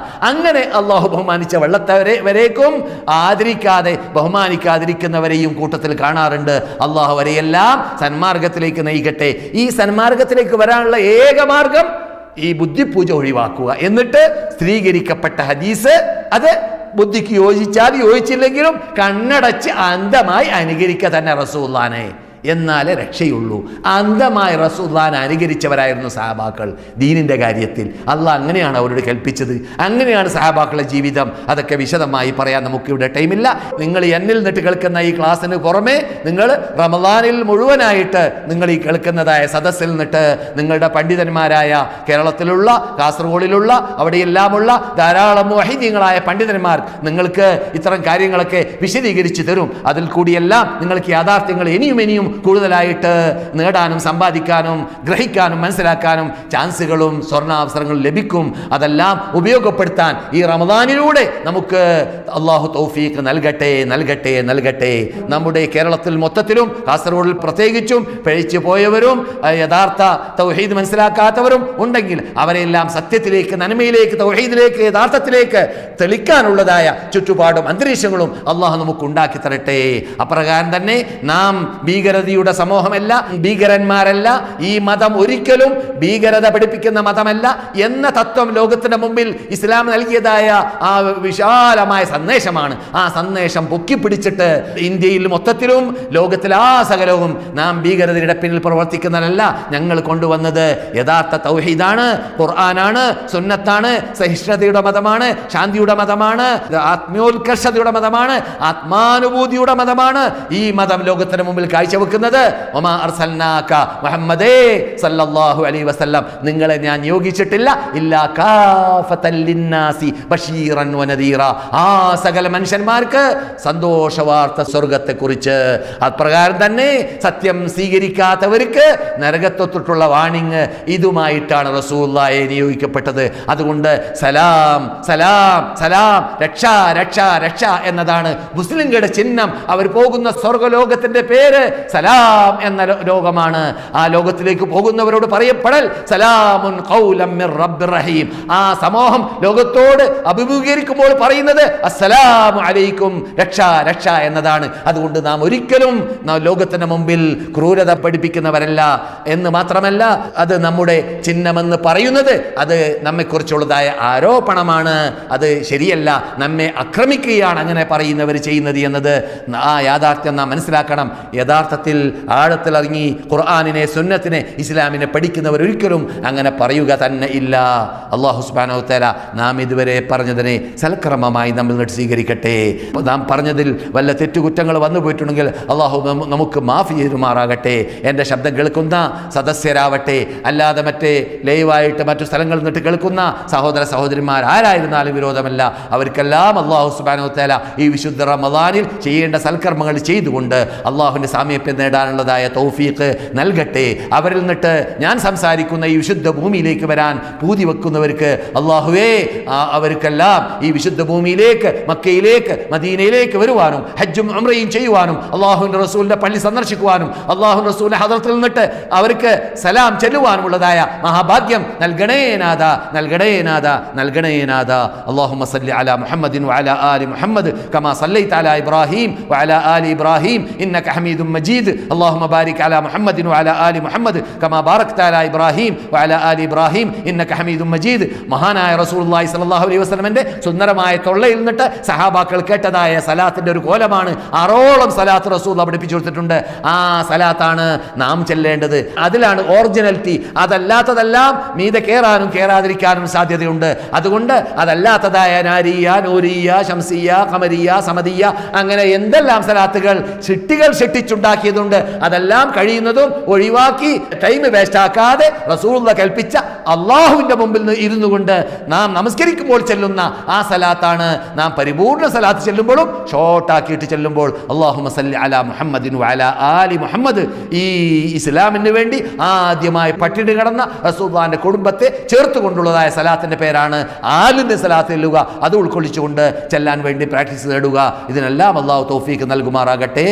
അങ്ങനെ അല്ലാഹു ബഹുമാനിച്ച വെള്ളത്തെ വരേക്കും ആദരിക്കാതെ ബഹുമാനിക്കാതിരിക്കുന്നവരെയും കൂട്ടത്തിൽ കാണാറുണ്ട്. അള്ളാഹു അവരെയെല്ലാം സന്മാർഗത്തിലേക്ക് നയിക്കട്ടെ. ഈ സന്മാർഗത്തിലേക്ക് വരാനുള്ള ഏക മാർഗം ഈ ബുദ്ധിപൂജ ഒഴിവാക്കുക. എന്നിട്ട് സ്ഥിരീകരിക്കപ്പെട്ട ഹദീസ് അത് ബുദ്ധിക്ക് യോജിച്ചാൽ യോജിച്ചില്ലെങ്കിലും കണ്ണടച്ച് അന്ധമായി അനുകരിക്കുക തന്നെ റസൂലുള്ളാഹിനെ, എന്നാലേ രക്ഷയുള്ളൂ. അന്ധമായ റസൂലുള്ളാഹിനെ അനുകരിച്ചവരായിരുന്നു സഹാബാക്കൾ ദീനിന്റെ കാര്യത്തിൽ. അള്ളാഹ് അങ്ങനെയാണ് അവരോട് കൽപ്പിച്ചത്. അങ്ങനെയാണ് സഹാബാക്കളുടെ ജീവിതം. അതൊക്കെ വിശദമായി പറയാൻ നമുക്കിവിടെ ടൈമില്ല. നിങ്ങൾ എന്നിൽ നിന്നിട്ട് കേൾക്കുന്ന ഈ ക്ലാസ്സിന് പുറമെ നിങ്ങൾ റമദാനിൽ മുഴുവനായിട്ട് നിങ്ങൾ ഈ കേൾക്കുന്നതായ സദസ്സിൽ നിന്നിട്ട് നിങ്ങളുടെ പണ്ഡിതന്മാരായ കേരളത്തിലുള്ള കാസർഗോഡിലുള്ള അവിടെയെല്ലാമുള്ള ധാരാളം മുവഹിദീങ്ങളായ പണ്ഡിതന്മാർ നിങ്ങൾക്ക് ഇത്തരം കാര്യങ്ങളൊക്കെ വിശദീകരിച്ചു തരും. അതിൽ കൂടിയെല്ലാം നിങ്ങൾക്ക് യാഥാർത്ഥ്യങ്ങൾ ഇനിയും കൂടുതലായിട്ട് നേടാനും സമ്പാദിക്കാനും ഗ്രഹിക്കാനും മനസ്സിലാക്കാനും ചാൻസുകളും സ്വർണ്ണാവസരങ്ങളും ലഭിക്കും. അതെല്ലാം ഉപയോഗപ്പെടുത്താൻ ഈ റമദാനിലൂടെ നമുക്ക് അള്ളാഹു തൗഫീഖ് നൽകട്ടെ നൽകട്ടെ നൽകട്ടെ. നമ്മുടെ കേരളത്തിൽ മൊത്തത്തിലും കാസർഗോഡിൽ പ്രത്യേകിച്ചും പിഴച്ചു പോയവരും യഥാർത്ഥ തൗഹീദ് മനസ്സിലാക്കാത്തവരും ഉണ്ടെങ്കിൽ അവരെല്ലാം സത്യത്തിലേക്ക്, നന്മയിലേക്ക്, തൗഹീദിലേക്ക്, യഥാർത്ഥത്തിലേക്ക് തെളിക്കാനുള്ളതായ ചുറ്റുപാടും അന്തരീക്ഷങ്ങളും അള്ളാഹു നമുക്ക് ഉണ്ടാക്കി തരട്ടെ. അപ്രകാരം തന്നെ നാം ഭീകരതയുടെ സമൂഹമല്ല, ഭീകരന്മാരല്ല, ഈ മതം ഒരിക്കലും ഭീകരത പഠിപ്പിക്കുന്ന മതമല്ല എന്ന തത്വം ലോകത്തിന്റെ മുമ്പിൽ ഇസ്ലാം നൽകിയതായ ആ വിശാലമായ സന്ദേശമാണ്. ആ സന്ദേശം പൊക്കിപ്പിടിച്ചിട്ട് ഇന്ത്യയിൽ മൊത്തത്തിലും ലോകത്തിലാ സകലവും നാം ഭീകരതയുടെ പിന്നിൽ പ്രവർത്തിക്കുന്നതല്ല. ഞങ്ങൾ കൊണ്ടുവന്നത് യഥാർത്ഥ തൗഹീദാണ്, ഖുർആനാണ്, സുന്നത്താണ്, സഹിഷ്ണുതയുടെ മതമാണ്, ശാന്തിയുടെ മതമാണ്, ആത്മോത്കർഷതയുടെ മതമാണ്, ആത്മാനുഭൂതിയുടെ മതമാണ്. ഈ മതം ലോകത്തിന് മുമ്പിൽ കാഴ്ചവെക്കുന്നത്. വമാ അർസൽനാക മുഹമ്മദേ സല്ലല്ലാഹു അലൈഹി വസല്ലം, നിങ്ങളെ ഞാൻ നിയോഗിച്ചിട്ടില്ല ഇല്ലാ കാഫത്തൻ ലിന്നാസി ബശീറൻ വനദീറ, ആ സകല മനുഷ്യന്മാർക്ക് സന്തോഷവാർത്ത സ്വർഗത്തെക്കുറിച്ച്. അപ്രകാരം തന്നെ സത്യം സ്വീകരിക്കാത്തവർക്ക് നരകത്വത്തിട്ടുള്ള വാണിംഗ് ഇതുമായിട്ടാണ് റസൂലുള്ളാഹി നിയോഗിക്കപ്പെട്ടത്. അതുകൊണ്ട് സലാം സലാം സലാം, രക്ഷ രക്ഷ രക്ഷ എന്നതാണ് മുസ്ലിങ്ങളുടെ ചിഹ്നം. അവർ പോകുന്ന സ്വർഗലോകത്തിന്റെ പേര് സലാം എന്ന ലോകമാണ്. ആ ലോകത്തിലേക്ക് പോകുന്നവരോട് പറയപ്പെടൽ സലാമുൻ ഖൗലം മിർ റബ്ബിർ റഹീം. ആ സമൂഹം ലോകത്തോട് അഭിമുഖീകരിക്കുമ്പോൾ പറയുന്നത് അസ്സലാമു അലൈക്കും, രക്ഷ രക്ഷ എന്നതാണ്. അതുകൊണ്ട് നാം ഒരിക്കലും ലോകത്തിന് മുമ്പിൽ ക്രൂരത പഠിപ്പിക്കുന്നവരല്ല എന്ന് മാത്രമല്ല, അത് നമ്മുടെ ചിഹ്നമെന്ന് പറയുന്നത് അത് നമ്മെക്കുറിച്ചുള്ളതായ ആരോപണമാണ്. അത് ശരിയല്ല, നമ്മെ ആക്രമിക്കുകയാണ് അങ്ങനെ പറയുന്നവർ ചെയ്യുന്നത് എന്നത് ആ യാഥാർത്ഥ്യം നാം മനസ്സിലാക്കണം. യഥാർത്ഥത്തിൽ ആഴത്തിലിറങ്ങി ഖുർആനിനെ, സുന്നത്തിനെ, ഇസ്ലാമിനെ പഠിക്കുന്നവർ ഒരിക്കലും അങ്ങനെ പറയുക തന്നെ ഇല്ല. അല്ലാഹു സുബ്ഹാനഹു വ തആല നാം ഇതുവരെ പറഞ്ഞതിനെ സൽക്രമമായി നമ്മൾ സ്വീകരിക്കട്ടെ. നാം പറഞ്ഞതിൽ വല്ല തെറ്റുകുറ്റങ്ങൾ വന്നു പോയിട്ടുണ്ടെങ്കിൽ അള്ളാഹു നമുക്ക് മാഫി ചെയ്തുമാറാകട്ടെ. എൻ്റെ ശബ്ദം കേൾക്കുന്ന സദസ്യരാവട്ടെ, അല്ലാതെ മറ്റേ ലൈവായിട്ട് മറ്റു സ്ഥലങ്ങളിൽ നിന്നിട്ട് കേൾക്കുന്ന സഹോദര സഹോദരിമാർ ആരായിരുന്നാലും വിരോധമല്ല. അവർക്കെല്ലാം അള്ളാഹു സുബ്ഹാനഹു വ തആല ഈ വിശുദ്ധ റമദാനിൽ ചെയ്യേണ്ട സൽക്കർമ്മങ്ങൾ ചെയ്തുകൊണ്ട് അള്ളാഹുവിൻ്റെ സാമീപ്യം നേടാനുള്ളതായ തൗഫീഖ് നൽകട്ടെ. അവരിൽ നിന്നിട്ട് ഞാൻ സംസാരിക്കുന്ന ഈ വിശുദ്ധ ഭൂമിയിലേക്ക് വരാൻ പൂതി വെക്കുന്നവർക്ക് അള്ളാഹുവേ അവർക്കെല്ലാം ഈ വിശുദ്ധ ഭൂമിയിലേക്ക്, മക്കയിലേക്ക്, മദീനയിലേക്ക് വരുവാനും ഹജ്ജും ഉംറയും ചെയ്യുവാനും അള്ളാഹുവിൻ്റെ റസൂലിൻ്റെ പള്ളി സന്ദർശിക്കുവാനും അള്ളാഹുവിൻ്റെ റസൂലിൻ്റെ ഹദറത്തിൽ നിന്നിട്ട് അവർക്ക് സലാം ചെല്ലുവാനുള്ളതായ മഹാഭാഗ്യം നൽകണേ നാഥ, നൽകണേ നാഥ, നൽകണേ നാഥ. അല്ലാഹുമ്മ സല്ലി അലാ മുഹമ്മദിൻ വഅലാ ആലി മുഹമ്മദ് കമാ സല്ലൈത അലാ ഇബ്രാഹിം വഅലാ ആലി ഇബ്രാഹിം ഇന്നക ഹമീദും മജീദ്. അല്ലാഹുമ്മ ബാരിക് അലാ മുഹമ്മദിൻ വഅലാ ആലി മുഹമ്മദ് കമാ ബാറക്ത അലാ ഇബ്രാഹിം വഅലാ ആലി ഇബ്രാഹിം ഇന്നക ഹമീദും മജീദ്. മഹാനായ റസൂലുള്ളാഹി സ്വല്ലല്ലാഹു അലൈഹി വസല്ലമയുടെ സുന്ദരമായ തൊള്ളയിൽ നിന്നിട്ട് സഹാബാക്കൾ കേട്ടതായ സലാത്തിന്റെ ഒരു കോലമാണ്. 6ഓളം സലാത്ത് റസൂൽ പഠിപ്പിച്ചു കൊടുത്തിട്ടുണ്ട്. ആ സലാത്താണ് നാം ചെല്ലേണ്ടത്. അതിലാണ് ഒറിജിനാലിറ്റി. അതല്ലാത്തതെല്ലാം മീതെ കയറാനും കയറാതിരിക്കാനും സാധ്യതയുണ്ട്. അതുകൊണ്ട് അതല്ലാത്തതായ നാരിയ, നൂരിയ, ശംസിയ, ഖമരിയ, സമദിയ, അങ്ങനെ എന്തെല്ലാം സലാത്തുകൾ സിട്ടികൾ സൃഷ്ടിച്ചുണ്ടാക്കിയതുണ്ട് അതെല്ലാം കഴിയുന്നതും ഒഴിവാക്കി ടൈം വേസ്റ്റ് ആക്കാതെ റസൂലുള്ളാഹി കൽപ്പിച്ച അള്ളാഹുവിന്റെ മുമ്പിൽ ഇരുന്നു കൊണ്ട് നാം നമസ്കരിക്കുമ്പോൾ ചെല്ലുന്ന ആ സലാത്താണ് നാം പരിപൂർണ്ണ സലാത്ത് ചെല്ലുമ്പോഴും ഷോർട്ടാക്കിയിട്ട് ചെല്ലുമ്പോൾ അല്ലാഹുമ്മ സല്ലി അലാ മുഹമ്മദിൻ വഅലാ ആലി മുഹമ്മദ്. ഈ ഇസ്ലാമിന് വേണ്ടി ആദ്യമായി പട്ടിണി കിടന്ന റസൂലുള്ളാഹിന്റെ കുടുംബത്തെ ചേർത്തുകൊണ്ടുള്ളതായ സലാത്തിന്റെ പേരാണ് ആലിന്റെ സലാത്ത് ചെല്ലുക. അത് ഉൾക്കൊള്ളിച്ചുകൊണ്ട് ചെല്ലാൻ വേണ്ടി പ്രാക്ടീസ് നേടുക. ഇതിനെല്ലാം അള്ളാഹു തൗഫീഖ് നൽകുമാറാകട്ടെ.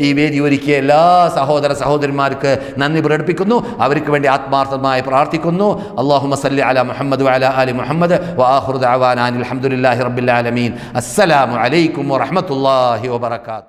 ഈ വേദി ഒരുക്കിയ എല്ലാ സഹോദര സഹോദരിമാർക്ക് നന്ദി പ്രകടിപ്പിക്കുന്നു, അവർക്ക് വേണ്ടി ആത്മാർത്ഥമായി പ്രാർത്ഥിക്കുന്നു. അല്ലാഹുമ്മ സല്ലി അലാ മുഹമ്മദ് വഅലാ ആലി മുഹമ്മദ് വആഖിറു ദഅവാനാ അൽഹംദുലില്ലാഹി റബ്ബിൽ ആലമീൻ. അസ്സലാമു അലൈക്കും വറഹ്മത്തുള്ളാഹി വബറകാതുഹു.